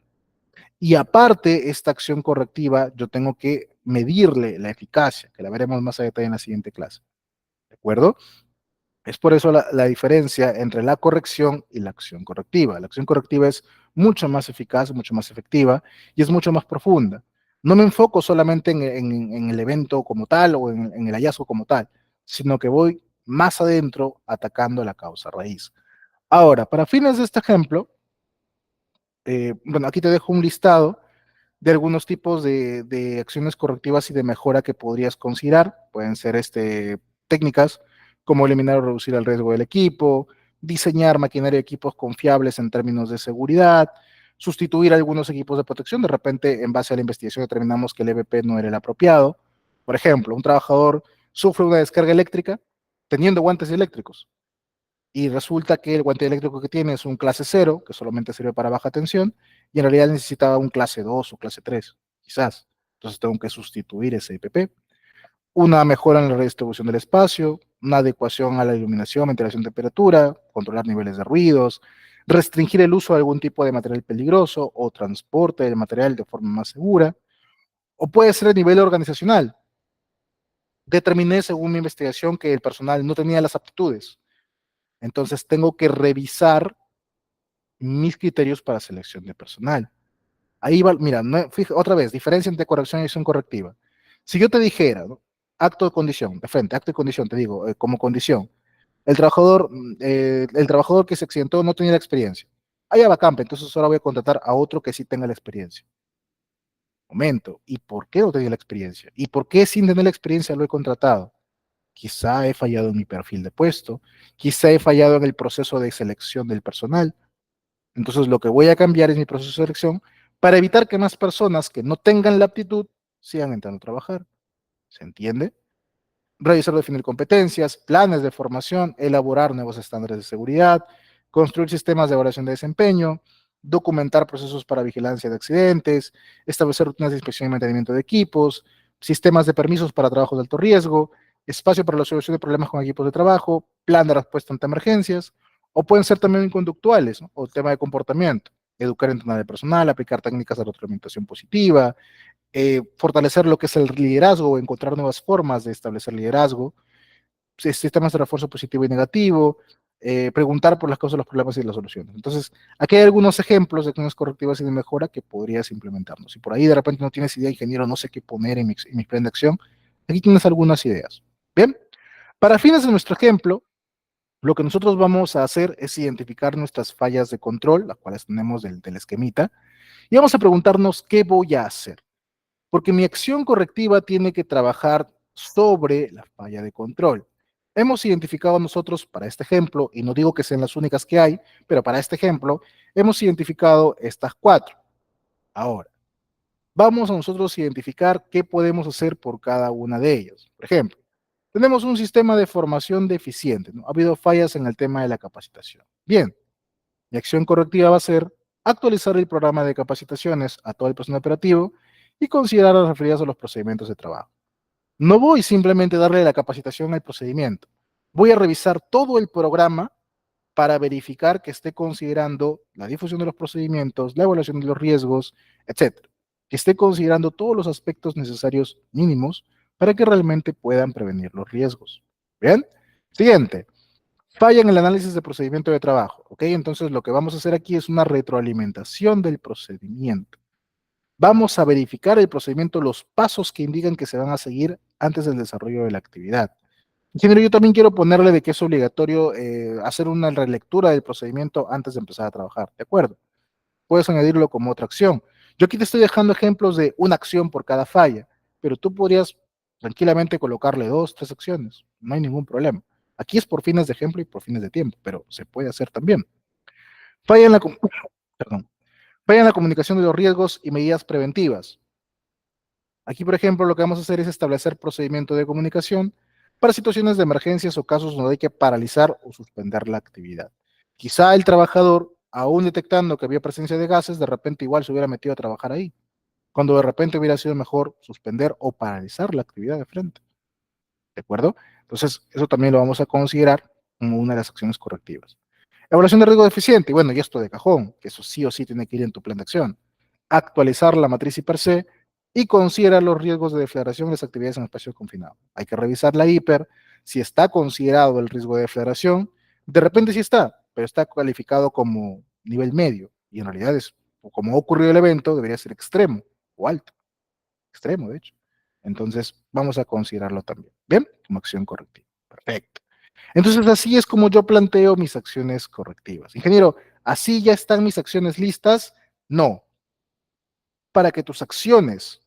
Y aparte, esta acción correctiva, yo tengo que medirle la eficacia, que la veremos más a detalle en la siguiente clase. ¿De acuerdo? Es por eso la diferencia entre la corrección y la acción correctiva. La acción correctiva es mucho más eficaz, mucho más efectiva y es mucho más profunda. No me enfoco solamente en el evento como tal o en el hallazgo como tal, sino que voy más adentro atacando la causa raíz. Ahora, para fines de este ejemplo, bueno, aquí te dejo un listado de algunos tipos de acciones correctivas y de mejora que podrías considerar. Pueden ser técnicas como eliminar o reducir el riesgo del equipo, diseñar maquinaria y equipos confiables en términos de seguridad, sustituir algunos equipos de protección. De repente, en base a la investigación, determinamos que el EVP no era el apropiado. Por ejemplo, un trabajador sufre una descarga eléctrica teniendo guantes eléctricos y resulta que el guante eléctrico que tiene es un clase cero, que solamente sirve para baja tensión, y en realidad necesitaba un clase 2 o clase 3, quizás. Entonces tengo que sustituir ese IPP. Una mejora en la redistribución del espacio, una adecuación a la iluminación, ventilación, temperatura, controlar niveles de ruidos, restringir el uso de algún tipo de material peligroso o transporte del material de forma más segura. O puede ser a nivel organizacional. Determiné según mi investigación que el personal no tenía las aptitudes. Entonces tengo que revisar mis criterios para selección de personal. Ahí va, mira, otra vez, diferencia entre corrección y acción correctiva. Si yo te dijera, ¿no? Acto de condición, de frente, acto de condición, te digo, como condición, el trabajador que se accidentó no tenía la experiencia. Allá va campo, entonces ahora voy a contratar a otro que sí tenga la experiencia. Momento, ¿y por qué no tenía la experiencia? ¿Y por qué sin tener la experiencia lo he contratado? Quizá he fallado en mi perfil de puesto, quizá he fallado en el proceso de selección del personal, Entonces, lo que voy a cambiar es mi proceso de selección para evitar que más personas que no tengan la aptitud sigan entrando a trabajar. ¿Se entiende? Revisar o definir competencias, planes de formación, elaborar nuevos estándares de seguridad, construir sistemas de evaluación de desempeño, documentar procesos para vigilancia de accidentes, establecer rutinas de inspección y mantenimiento de equipos, sistemas de permisos para trabajos de alto riesgo, espacio para la solución de problemas con equipos de trabajo, plan de respuesta ante emergencias, o pueden ser también conductuales, ¿no? O tema de comportamiento, educar en entrenar el personal, aplicar técnicas de retroalimentación positiva, fortalecer lo que es el liderazgo, encontrar nuevas formas de establecer liderazgo, sistemas de refuerzo positivo y negativo, preguntar por las causas de los problemas y las soluciones. Entonces, aquí hay algunos ejemplos de acciones correctivas y de mejora que podrías implementarnos. Si por ahí de repente no tienes idea, ingeniero, no sé qué poner en mi plan de acción, aquí tienes algunas ideas. Bien, para fines de nuestro ejemplo, lo que nosotros vamos a hacer es identificar nuestras fallas de control, las cuales tenemos del esquemita, y vamos a preguntarnos qué voy a hacer. Porque mi acción correctiva tiene que trabajar sobre la falla de control. Hemos identificado nosotros para este ejemplo, y no digo que sean las únicas que hay, pero para este ejemplo, hemos identificado estas cuatro. Ahora, vamos a nosotros identificar qué podemos hacer por cada una de ellas. Por ejemplo, tenemos un sistema de formación deficiente, ¿no? Ha habido fallas en el tema de la capacitación. Bien, mi acción correctiva va a ser actualizar el programa de capacitaciones a todo el personal operativo y considerar las referidas a los procedimientos de trabajo. No voy simplemente a darle la capacitación al procedimiento. Voy a revisar todo el programa para verificar que esté considerando la difusión de los procedimientos, la evaluación de los riesgos, etcétera. Que esté considerando todos los aspectos necesarios mínimos para que realmente puedan prevenir los riesgos. Bien. Siguiente. Falla en el análisis de procedimiento de trabajo. ¿Ok? Entonces lo que vamos a hacer aquí es una retroalimentación del procedimiento. Vamos a verificar el procedimiento, los pasos que indican que se van a seguir antes del desarrollo de la actividad. Ingeniero, yo también quiero ponerle de que es obligatorio hacer una relectura del procedimiento antes de empezar a trabajar. ¿De acuerdo? Puedes añadirlo como otra acción. Yo aquí te estoy dejando ejemplos de una acción por cada falla, pero tú podrías tranquilamente colocarle dos, tres acciones. No hay ningún problema. Aquí es por fines de ejemplo y por fines de tiempo, pero se puede hacer también. Falla en la, perdón, falla en la comunicación de los riesgos y medidas preventivas. Aquí, por ejemplo, lo que vamos a hacer es establecer procedimiento de comunicación para situaciones de emergencias o casos donde hay que paralizar o suspender la actividad. Quizá el trabajador, aún detectando que había presencia de gases, de repente igual se hubiera metido a trabajar ahí, cuando de repente hubiera sido mejor suspender o paralizar la actividad de frente. ¿De acuerdo? Entonces, eso también lo vamos a considerar como una de las acciones correctivas. Evaluación de riesgo deficiente, y bueno, y esto de cajón, que eso sí o sí tiene que ir en tu plan de acción. Actualizar la matriz per se y considerar los riesgos de deflagración de las actividades en espacio confinado. Hay que revisar la hiper, si está considerado el riesgo de deflagración, de repente sí está, pero está calificado como nivel medio, y en realidad es, como ha ocurrido el evento, debería ser extremo o alto, extremo de hecho. Entonces, vamos a considerarlo también. Bien, como acción correctiva. Perfecto. Entonces, así es como yo planteo mis acciones correctivas. Ingeniero, ¿así ya están mis acciones listas? No. Para que tus acciones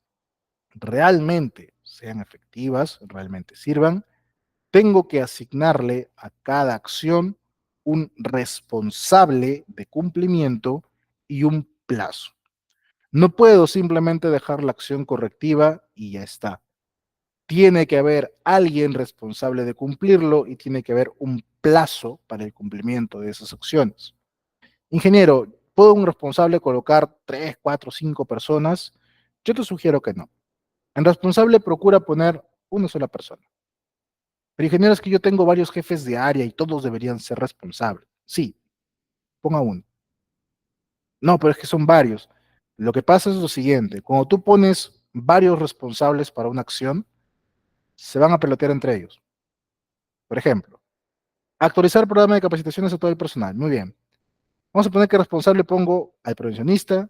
realmente sean efectivas, realmente sirvan, tengo que asignarle a cada acción un responsable de cumplimiento y un plazo. No puedo simplemente dejar la acción correctiva y ya está. Tiene que haber alguien responsable de cumplirlo y tiene que haber un plazo para el cumplimiento de esas acciones. Ingeniero, ¿puedo un responsable colocar 3, 4, 5 personas? Yo te sugiero que no. En responsable procura poner una sola persona. Pero ingeniero, es que yo tengo varios jefes de área y todos deberían ser responsables. Sí, ponga uno. No, pero es que son varios. Lo que pasa es lo siguiente, cuando tú pones varios responsables para una acción, se van a pelotear entre ellos. Por ejemplo, actualizar el programa de capacitaciones a todo el personal. Muy bien. Vamos a poner que responsable pongo al prevencionista,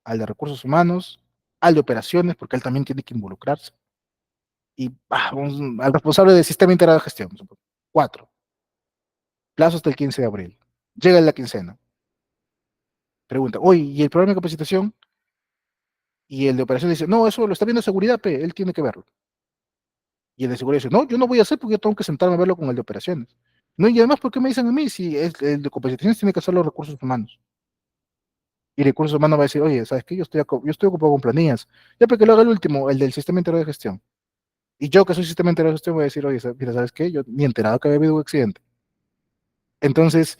al de recursos humanos, al de operaciones, porque él también tiene que involucrarse, y al responsable del sistema integrado de gestión. Cuatro. Plazo hasta el 15 de abril. Llega la quincena. Pregunta, oye, ¿y el programa de capacitación? Y el de operación dice, no, eso lo está viendo seguridad, él tiene que verlo. Y el de seguridad dice, no, yo no voy a hacer porque yo tengo que sentarme a verlo con el de operaciones. No, y además, ¿por qué me dicen a mí si el de capacitaciones tiene que hacer los recursos humanos? Y recursos humanos va a decir, oye, ¿sabes qué? Yo estoy ocupado con planillas. Ya, pero que lo haga el último, el del sistema entero de gestión. Y yo, que soy sistema entero de gestión, voy a decir, oye, mira, ¿sabes qué? Yo ni enterado que había habido un accidente. Entonces,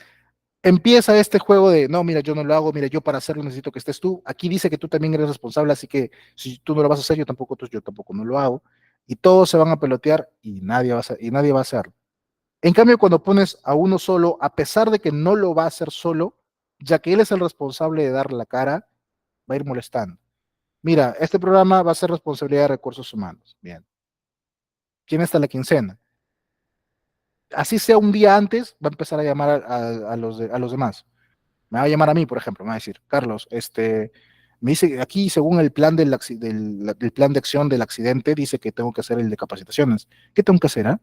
empieza este juego de, no, mira, yo no lo hago, mira, yo para hacerlo necesito que estés tú. Aquí dice que tú también eres responsable, así que si tú no lo vas a hacer, yo tampoco no lo hago. Y todos se van a pelotear y nadie va a hacerlo. En cambio, cuando pones a uno solo, a pesar de que no lo va a hacer solo, ya que él es el responsable de dar la cara, va a ir molestando. Mira, este programa va a ser responsabilidad de recursos humanos. Bien. ¿Quién está en la quincena? Así sea un día antes, va a empezar a llamar a los demás. Me va a llamar a mí, por ejemplo, me va a decir, Carlos, me dice aquí, según el plan del plan de acción del accidente, dice que tengo que hacer el de capacitaciones. ¿Qué tengo que hacer, ah?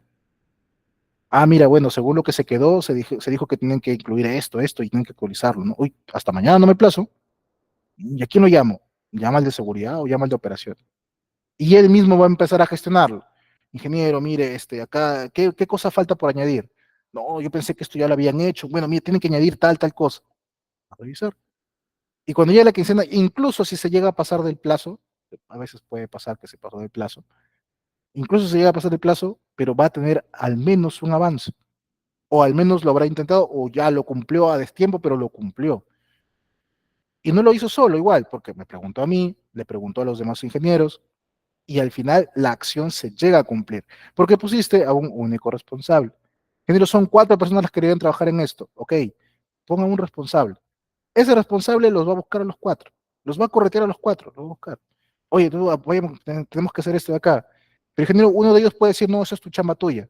Ah, mira, bueno, según lo que se quedó, se dijo que tienen que incluir esto, y tienen que actualizarlo, ¿no? Uy, hasta mañana no me plazo. ¿Y a quién lo llamo? ¿Llama al de seguridad o llama al de operación? Y él mismo va a empezar a gestionarlo. Ingeniero, mire, acá, ¿qué cosa falta por añadir? No, yo pensé que esto ya lo habían hecho. Bueno, mire, tienen que añadir tal cosa. A revisar. Y cuando llegue la quincena, incluso si se llega a pasar del plazo, a veces puede pasar que se pasó del plazo, incluso si se llega a pasar del plazo, pero va a tener al menos un avance, o al menos lo habrá intentado, o ya lo cumplió a destiempo, pero lo cumplió. Y no lo hizo solo igual, porque me preguntó a mí, le preguntó a los demás ingenieros, y al final la acción se llega a cumplir, porque pusiste a un único responsable. Ingeniero, son 4 personas las que deben trabajar en esto. Ok, pongan un responsable. Ese responsable los va a buscar a los 4, los va a corretear a los 4, los va a buscar. Oye, tenemos que hacer esto de acá. Pero ingeniero, uno de ellos puede decir, no, eso es tu chamba tuya.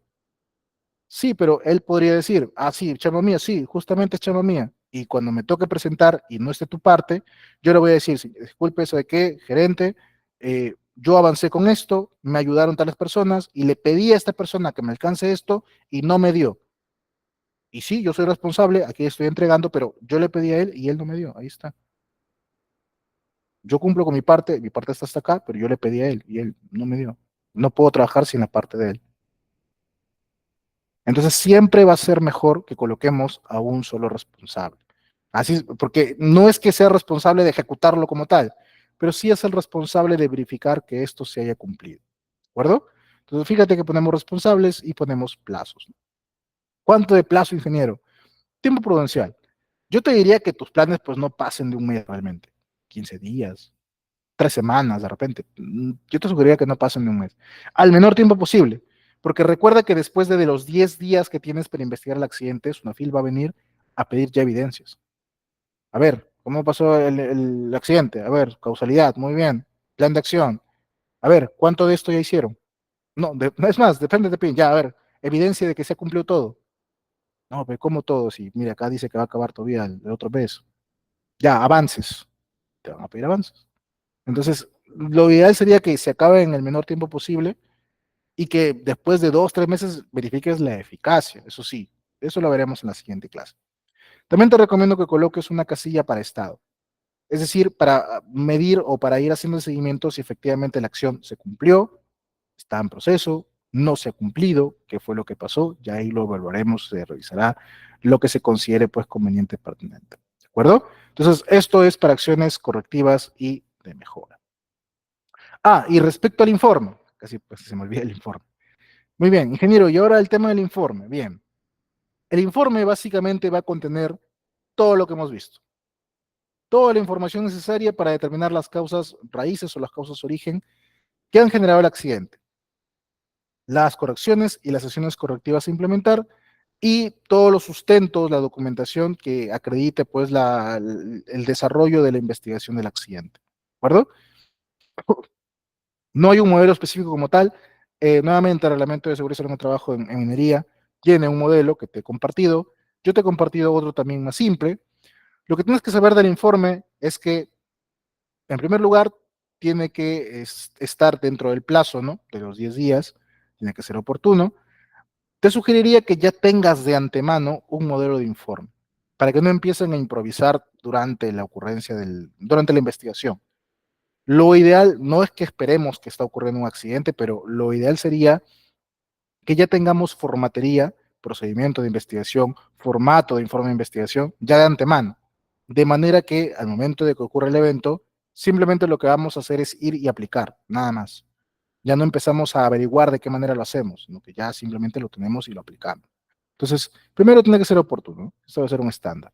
Sí, pero él podría decir, ah, sí, chamba mía, sí, justamente es chamba mía. Y cuando me toque presentar y no esté tu parte, yo le voy a decir, sí, disculpe, ¿eso de qué, gerente? Yo avancé con esto, me ayudaron tales personas y le pedí a esta persona que me alcance esto y no me dio. Y sí, yo soy responsable, aquí estoy entregando, pero yo le pedí a él y él no me dio. Ahí está. Yo cumplo con mi parte está hasta acá, pero yo le pedí a él y él no me dio. No puedo trabajar sin la parte de él. Entonces siempre va a ser mejor que coloquemos a un solo responsable. Así, porque no es que sea responsable de ejecutarlo como tal, pero sí es el responsable de verificar que esto se haya cumplido. ¿De acuerdo? Entonces fíjate que ponemos responsables y ponemos plazos. ¿Cuánto de plazo, ingeniero? Tiempo prudencial. Yo te diría que tus planes pues no pasen de un mes realmente. 15 días, 3 semanas de repente. Yo te sugeriría que no pasen de un mes. Al menor tiempo posible. Porque recuerda que después de los 10 días que tienes para investigar el accidente, Sunafil va a venir a pedir ya evidencias. A ver, ¿cómo pasó el accidente? A ver, causalidad, muy bien. Plan de acción. A ver, ¿cuánto de esto ya hicieron? No, no es más, depende de ti. Ya, a ver, evidencia de que se cumplió todo. No, pero ¿cómo todo? Si, mira, acá dice que va a acabar todavía el otro mes. Ya, avances. Te van a pedir avances. Entonces, lo ideal sería que se acabe en el menor tiempo posible y que después de 2, 3 meses verifiques la eficacia. Eso sí, eso lo veremos en la siguiente clase. También te recomiendo que coloques una casilla para estado, es decir, para medir o para ir haciendo el seguimiento si efectivamente la acción se cumplió, está en proceso, no se ha cumplido, qué fue lo que pasó, ya ahí lo evaluaremos, se revisará lo que se considere pues conveniente y pertinente. ¿De acuerdo? Entonces, esto es para acciones correctivas y de mejora. Ah, y respecto al informe, casi pues, se me olvida el informe. Muy bien, ingeniero, y ahora el tema del informe. Bien, el informe básicamente va a contener todo lo que hemos visto, toda la información necesaria para determinar las causas raíces o las causas origen que han generado el accidente, las correcciones y las acciones correctivas a implementar y todos los sustentos, la documentación que acredite pues el desarrollo de la investigación del accidente. ¿De acuerdo? No hay un modelo específico como tal. Nuevamente, el reglamento de seguridad en el trabajo en minería tiene un modelo que te he compartido. Yo te he compartido otro también más simple. Lo que tienes que saber del informe es que, en primer lugar, tiene que estar dentro del plazo, ¿no? De los 10 días, tiene que ser oportuno. Te sugeriría que ya tengas de antemano un modelo de informe, para que no empiecen a improvisar durante la ocurrencia durante la investigación. Lo ideal no es que esperemos que está ocurriendo un accidente, pero lo ideal sería que ya tengamos formatería, procedimiento de investigación, formato de informe de investigación, ya de antemano. de manera que al momento de que ocurra el evento, simplemente lo que vamos a hacer es ir y aplicar, nada más. Ya no empezamos a averiguar de qué manera lo hacemos, sino que ya simplemente lo tenemos y lo aplicamos. Entonces, primero tiene que ser oportuno, ¿no? Esto va a ser un estándar.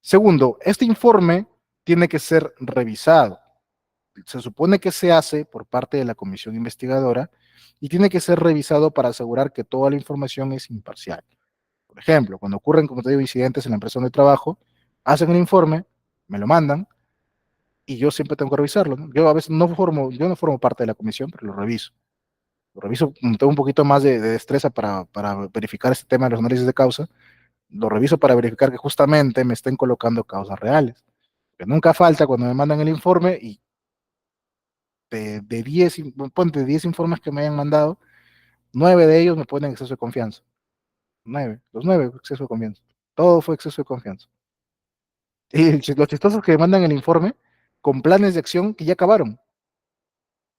Segundo, este informe tiene que ser revisado. Se supone que se hace por parte de la comisión investigadora y tiene que ser revisado para asegurar que toda la información es imparcial. Por ejemplo, cuando ocurren, como te digo, incidentes en la empresa donde trabajo, hacen un informe, me lo mandan y yo siempre tengo que revisarlo, ¿no? Yo a veces yo no formo parte de la comisión, pero lo reviso. Lo reviso, tengo un poquito más de destreza para verificar este tema de los análisis de causa. Lo reviso para verificar que justamente me estén colocando causas reales. Que nunca falta cuando me mandan el informe y de 10, ponte 10 informes que me hayan mandado, 9 de ellos me ponen exceso de confianza. 9, los 9 exceso de confianza. Todo fue exceso de confianza. Y los chistosos que me mandan el informe con planes de acción que ya acabaron.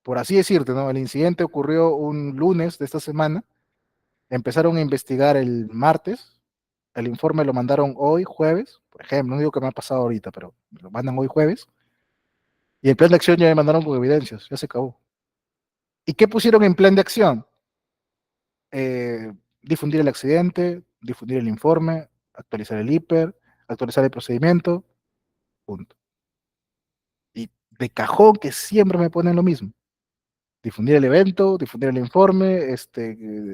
Por así decirte, ¿no? El incidente ocurrió un lunes de esta semana, empezaron a investigar el martes, el informe lo mandaron hoy, jueves, por ejemplo, no digo que me ha pasado ahorita, pero me lo mandan hoy jueves, y el plan de acción ya me mandaron con evidencias, ya se acabó. ¿Y qué pusieron en plan de acción? Difundir el accidente, difundir el informe, actualizar el hiper, actualizar el procedimiento, punto. Y de cajón que siempre me ponen lo mismo. Difundir el evento, difundir el informe,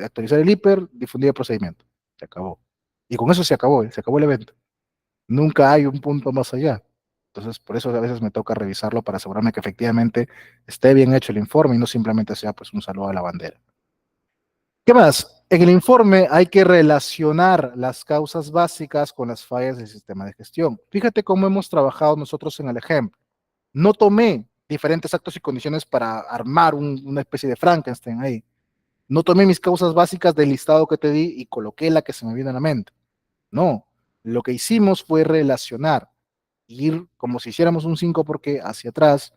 actualizar el hiper, difundir el procedimiento. Se acabó. Y con eso se acabó el evento. Nunca hay un punto más allá. Entonces, por eso a veces me toca revisarlo para asegurarme que efectivamente esté bien hecho el informe y no simplemente sea pues un saludo a la bandera. ¿Qué más? En el informe hay que relacionar las causas básicas con las fallas del sistema de gestión. Fíjate cómo hemos trabajado nosotros en el ejemplo. No tomé diferentes actos y condiciones para armar una especie de Frankenstein ahí. No tomé mis causas básicas del listado que te di y coloqué la que se me vino a la mente. No, lo que hicimos fue relacionar, ir como si hiciéramos un 5 porque hacia atrás,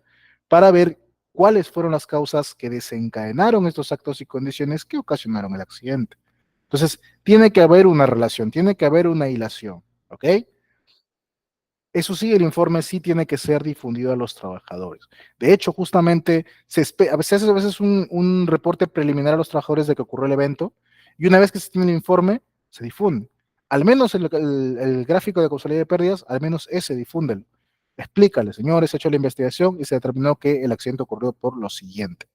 para ver cuáles fueron las causas que desencadenaron estos actos y condiciones que ocasionaron el accidente. Entonces, tiene que haber una relación, tiene que haber una hilación, ¿ok? Eso sí, el informe sí tiene que ser difundido a los trabajadores. De hecho, justamente a veces un reporte preliminar a los trabajadores de que ocurrió el evento y una vez que se tiene el informe, se difunde. Al menos el gráfico de causalidad de pérdidas, al menos ese difúndelo. Explícale, señores, he hecho la investigación y se determinó que el accidente ocurrió por lo siguiente,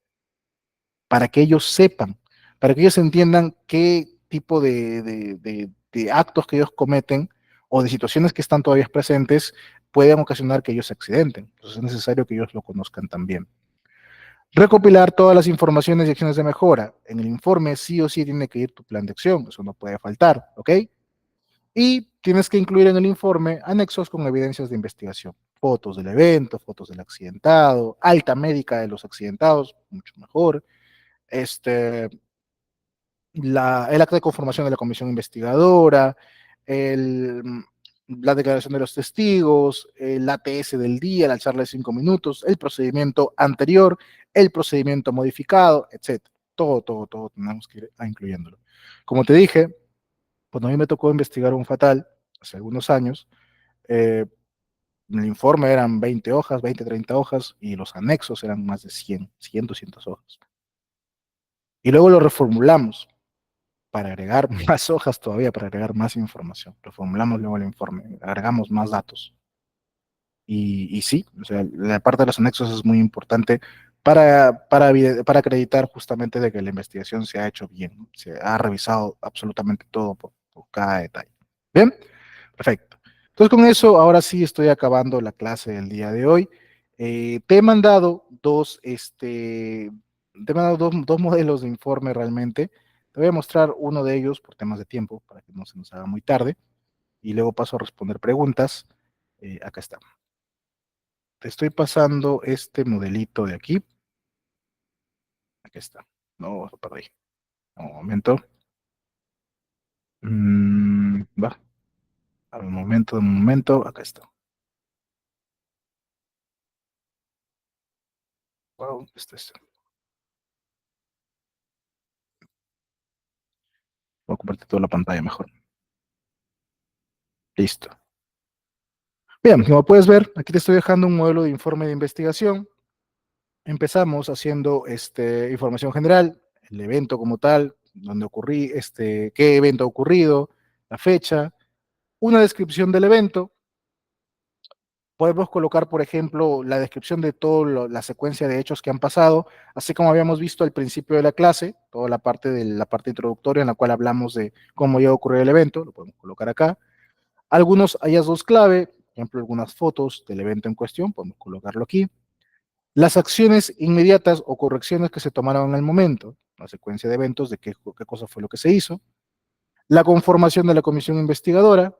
para que ellos sepan, para que ellos entiendan qué tipo de actos que ellos cometen o de situaciones que están todavía presentes pueden ocasionar que ellos se accidenten. Entonces es necesario que ellos lo conozcan también. Recopilar todas las informaciones y acciones de mejora. En el informe sí o sí tiene que ir tu plan de acción, eso no puede faltar, ¿ok? Y tienes que incluir en el informe anexos con evidencias de investigación. Fotos del evento, fotos del accidentado, alta médica de los accidentados, mucho mejor. Este, el acta de conformación de la comisión investigadora, el, la declaración de los testigos, el ATS del día, la charla de 5 minutos, el procedimiento anterior, el procedimiento modificado, etcétera. Todo tenemos que ir incluyéndolo. Como te dije, cuando a mí me tocó investigar un fatal hace algunos años, eh, el informe eran 20 hojas, 20, 30 hojas, y los anexos eran más de 100, 200 hojas. Y luego lo reformulamos para agregar más hojas todavía, para agregar más información. Reformulamos luego el informe, agregamos más datos. Y sí, o sea, la parte de los anexos es muy importante para acreditar justamente de que la investigación se ha hecho bien, ¿no? Se ha revisado absolutamente todo por cada detalle. Bien, perfecto. Entonces con eso, ahora sí estoy acabando la clase del día de hoy. Te he mandado dos modelos de informe realmente. Te voy a mostrar uno de ellos por temas de tiempo, para que no se nos haga muy tarde, y luego paso a responder preguntas. Acá está. Te estoy pasando este modelito de aquí. Aquí está. No, lo perdí. Un momento. Va. Un momento. Acá está. Wow, voy a compartir toda la pantalla mejor. Listo. Bien, como puedes ver, aquí te estoy dejando un modelo de informe de investigación. Empezamos haciendo información general, el evento como tal, donde ocurrí, qué evento ha ocurrido, la fecha, una descripción del evento. Podemos colocar, por ejemplo, la descripción de toda la secuencia de hechos que han pasado, así como habíamos visto al principio de la clase, toda la parte de la parte introductoria en la cual hablamos de cómo ya ocurrió el evento, lo podemos colocar acá. Algunos hallazgos clave, por ejemplo, algunas fotos del evento en cuestión, podemos colocarlo aquí. Las acciones inmediatas o correcciones que se tomaron en el momento, la secuencia de eventos de qué cosa fue lo que se hizo. La conformación de la comisión investigadora,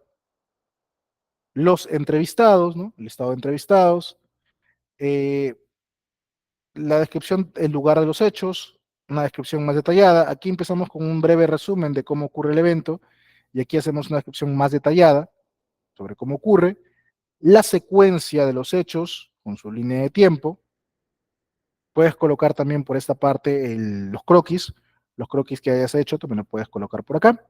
los entrevistados, ¿no? El listado de entrevistados, eh, la descripción, el lugar de los hechos, una descripción más detallada. Aquí empezamos con un breve resumen de cómo ocurre el evento y aquí hacemos una descripción más detallada sobre cómo ocurre, la secuencia de los hechos con su línea de tiempo. Puedes colocar también por esta parte los croquis que hayas hecho, también lo puedes colocar por acá.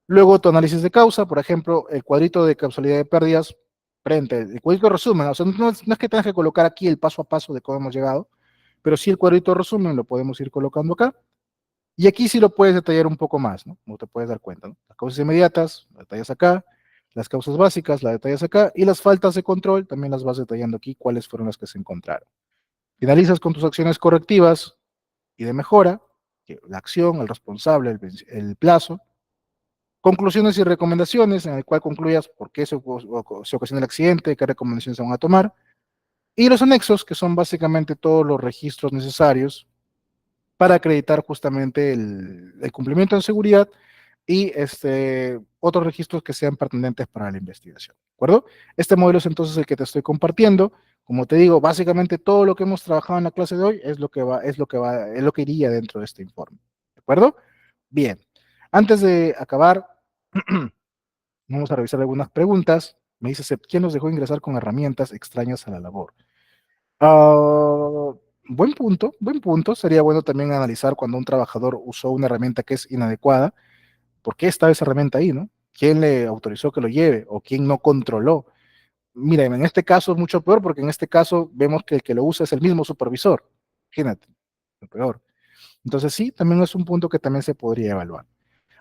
Luego tu análisis de causa, por ejemplo, el cuadrito de causalidad de pérdidas, frente, el cuadrito de resumen, o sea, no es que tengas que colocar aquí el paso a paso de cómo hemos llegado, pero sí el cuadrito de resumen lo podemos ir colocando acá. Y aquí sí lo puedes detallar un poco más, ¿no? Como te puedes dar cuenta, ¿no? Las causas inmediatas, las detallas acá, las causas básicas, las detallas acá, y las faltas de control también las vas detallando aquí, cuáles fueron las que se encontraron. Finalizas con tus acciones correctivas y de mejora, que la acción, el responsable, el plazo, conclusiones y recomendaciones, en el cual concluyas por qué se ocasiona el accidente, qué recomendaciones se van a tomar, y los anexos, que son básicamente todos los registros necesarios para acreditar justamente el cumplimiento de seguridad y otros registros que sean pertinentes para la investigación. ¿De acuerdo? Este modelo es entonces el que te estoy compartiendo. Como te digo, básicamente todo lo que hemos trabajado en la clase de hoy es lo que iría dentro de este informe. ¿De acuerdo? Bien. Antes de acabar, vamos a revisar algunas preguntas. Me dice, ¿quién nos dejó ingresar con herramientas extrañas a la labor? Ah, buen punto, buen punto. Sería bueno también analizar cuando un trabajador usó una herramienta que es inadecuada, ¿por qué estaba esa herramienta ahí, no? ¿Quién le autorizó que lo lleve o quién no controló? Mira, en este caso es mucho peor porque en este caso vemos que el que lo usa es el mismo supervisor. Imagínate, lo peor. Entonces sí, también es un punto que también se podría evaluar.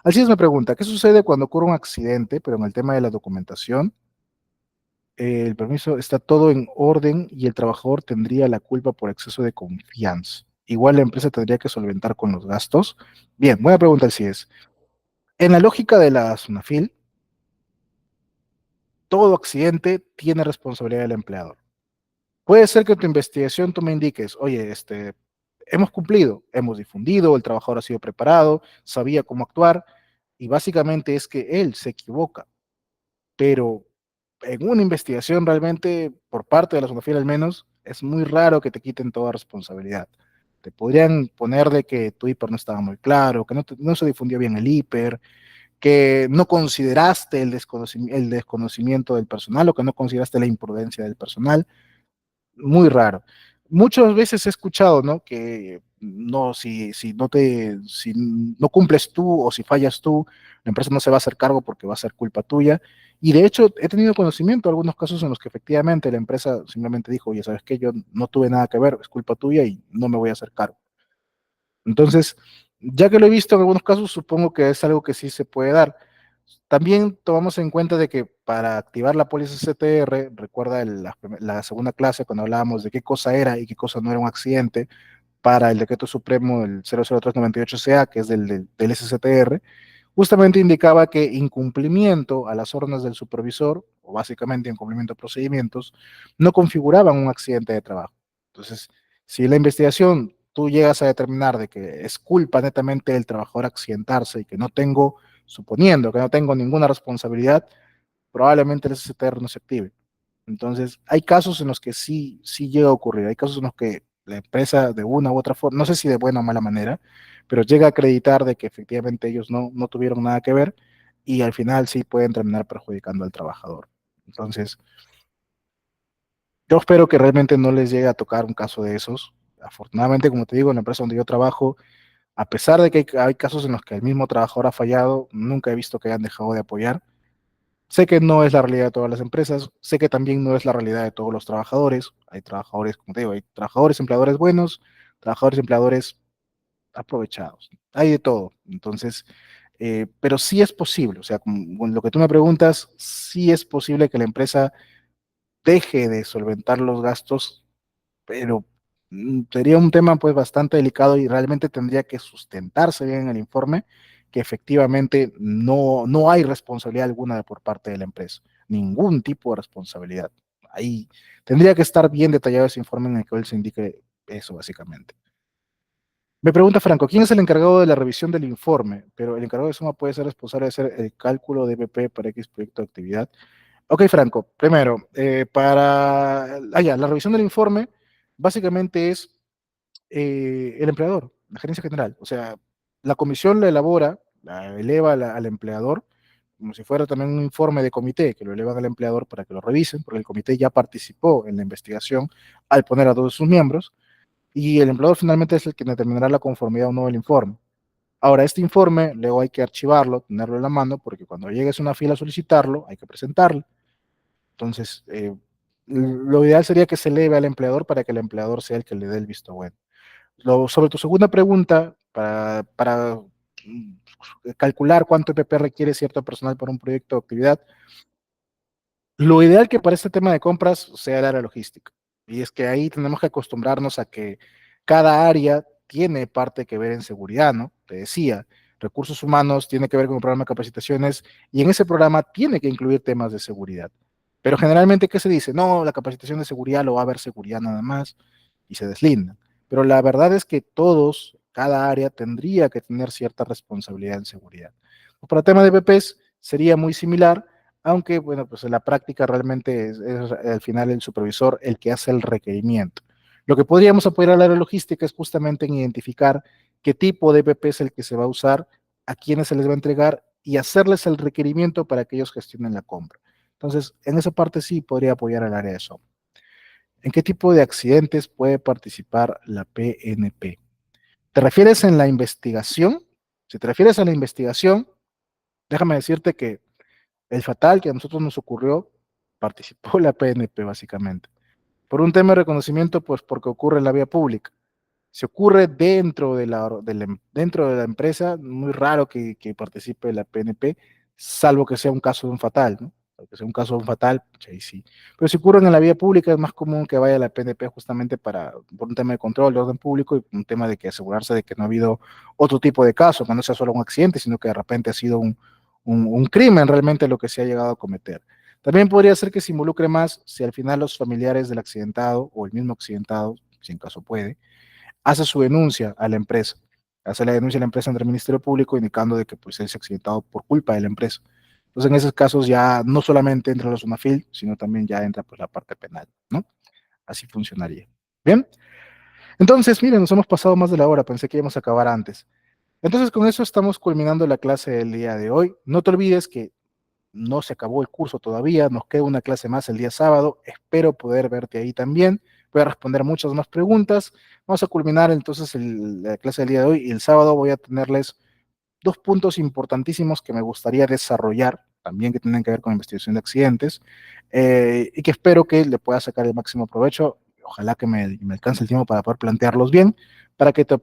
Así es, me pregunta, ¿qué sucede cuando ocurre un accidente, pero en el tema de la documentación, el permiso está todo en orden y el trabajador tendría la culpa por exceso de confianza? Igual la empresa tendría que solventar con los gastos. Bien, voy a preguntar si es. En la lógica de la SUNAFIL, todo accidente tiene responsabilidad del empleador. Puede ser que en tu investigación tú me indiques, oye, hemos cumplido, hemos difundido, el trabajador ha sido preparado, sabía cómo actuar, y básicamente es que él se equivoca, pero en una investigación realmente, por parte de la SUNAFIL al menos, es muy raro que te quiten toda responsabilidad. Te podrían poner de que tu hiper no estaba muy claro, que no se difundió bien el hiper, que no consideraste el desconocimiento del personal o que no consideraste la imprudencia del personal. Muy raro. Muchas veces he escuchado, ¿no? Que no, si no cumples tú o si fallas tú, la empresa no se va a hacer cargo porque va a ser culpa tuya. Y de hecho, he tenido conocimiento de algunos casos en los que efectivamente la empresa simplemente dijo, oye, ¿sabes qué? Yo no tuve nada que ver, es culpa tuya y no me voy a hacer cargo. Entonces, ya que lo he visto en algunos casos, supongo que es algo que sí se puede dar. También tomamos en cuenta de que para activar la póliza CTR, recuerda la segunda clase cuando hablábamos de qué cosa era y qué cosa no era un accidente, para el decreto supremo del 00398CA, que es del SCTR, justamente indicaba que incumplimiento a las órdenes del supervisor, o básicamente incumplimiento de procedimientos, no configuraban un accidente de trabajo. Entonces, si la investigación tú llegas a determinar de que es culpa netamente del trabajador accidentarse y que no tengo, suponiendo que no tengo ninguna responsabilidad, probablemente el SCTR no se active. Entonces, hay casos en los que sí llega a ocurrir, hay casos en los que la empresa de una u otra forma, no sé si de buena o mala manera, pero llega a acreditar de que efectivamente ellos no tuvieron nada que ver y al final sí pueden terminar perjudicando al trabajador. Entonces, yo espero que realmente no les llegue a tocar un caso de esos. Afortunadamente, como te digo, en la empresa donde yo trabajo, a pesar de que hay casos en los que el mismo trabajador ha fallado, nunca he visto que hayan dejado de apoyar. Sé que no es la realidad de todas las empresas, sé que también no es la realidad de todos los trabajadores. Hay trabajadores, como te digo, hay trabajadores, empleadores buenos, trabajadores, empleadores aprovechados. Hay de todo. Entonces, pero sí es posible, o sea, con lo que tú me preguntas, sí es posible que la empresa deje de solventar los gastos, pero sería un tema pues bastante delicado y realmente tendría que sustentarse bien en el informe que efectivamente no hay responsabilidad alguna por parte de la empresa, ningún tipo de responsabilidad. Ahí tendría que estar bien detallado ese informe en el que él se indique eso básicamente. Me pregunta Franco, ¿quién es el encargado de la revisión del informe? Pero el encargado de suma puede ser responsable de hacer el cálculo de BP para X proyecto de actividad. Ok, Franco, primero, la revisión del informe básicamente es el empleador, la gerencia general. O sea, la comisión la elabora, la eleva al empleador, como si fuera también un informe de comité que lo elevan al empleador para que lo revisen, porque el comité ya participó en la investigación al poner a todos sus miembros, y el empleador finalmente es el que determinará la conformidad o no del informe. Ahora, este informe luego hay que archivarlo, tenerlo en la mano, porque cuando llegues a una fila a solicitarlo, hay que presentarlo. Entonces, lo ideal sería que se eleve al empleador para que el empleador sea el que le dé el visto bueno. Sobre tu segunda pregunta, calcular cuánto EPP requiere cierto personal para un proyecto o actividad, lo ideal que para este tema de compras sea el área logística. Y es que ahí tenemos que acostumbrarnos a que cada área tiene parte que ver en seguridad, ¿no? Te decía, recursos humanos tiene que ver con el programa de capacitaciones y en ese programa tiene que incluir temas de seguridad. Pero generalmente, ¿qué se dice? No, la capacitación de seguridad lo va a ver seguridad nada más y se deslinda. Pero la verdad es que todos, cada área tendría que tener cierta responsabilidad en seguridad. Para el tema de BPs sería muy similar, aunque, bueno, pues en la práctica realmente es al final el supervisor el que hace el requerimiento. Lo que podríamos apoyar a la área logística es justamente en identificar qué tipo de EPP es el que se va a usar, a quiénes se les va a entregar y hacerles el requerimiento para que ellos gestionen la compra. Entonces, en esa parte sí podría apoyar al área de SOM. ¿En qué tipo de accidentes puede participar la PNP? ¿Te refieres en la investigación? Si te refieres a la investigación, déjame decirte que el fatal que a nosotros nos ocurrió, participó la PNP básicamente. Por un tema de reconocimiento, pues porque ocurre en la vía pública. Si ocurre dentro de la empresa, muy raro que participe la PNP, salvo que sea un caso de un fatal, ¿no? Que sea un caso de un fatal, pues ahí sí. Pero si ocurren en la vía pública, es más común que vaya la PNP justamente por un tema de control, de orden público y un tema de que asegurarse de que no ha habido otro tipo de caso, que no sea solo un accidente, sino que de repente ha sido un crimen realmente lo que se ha llegado a cometer. También podría ser que se involucre más si al final los familiares del accidentado o el mismo accidentado, si en caso puede, hace su denuncia a la empresa, hace la denuncia a la empresa ante el Ministerio Público indicando de que pues él se ha accidentado por culpa de la empresa. Entonces en esos casos ya no solamente entra la SUNAFIL, sino también ya entra pues la parte penal, ¿no? Así funcionaría. Bien, entonces miren, nos hemos pasado más de la hora, pensé que íbamos a acabar antes. Entonces con eso estamos culminando la clase del día de hoy. No te olvides que no se acabó el curso todavía, nos queda una clase más el día sábado, espero poder verte ahí también, voy a responder muchas más preguntas, vamos a culminar entonces la clase del día de hoy y el sábado voy a tenerles dos puntos importantísimos que me gustaría desarrollar, también que tienen que ver con investigación de accidentes, y que espero que le pueda sacar el máximo provecho. Ojalá que me alcance el tiempo para poder plantearlos bien, para que te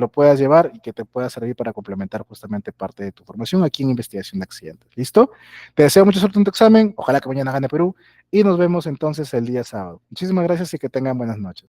lo puedas llevar y que te pueda servir para complementar justamente parte de tu formación aquí en investigación de accidentes. ¿Listo? Te deseo mucha suerte en tu examen, ojalá que mañana gane Perú, y nos vemos entonces el día sábado. Muchísimas gracias y que tengan buenas noches.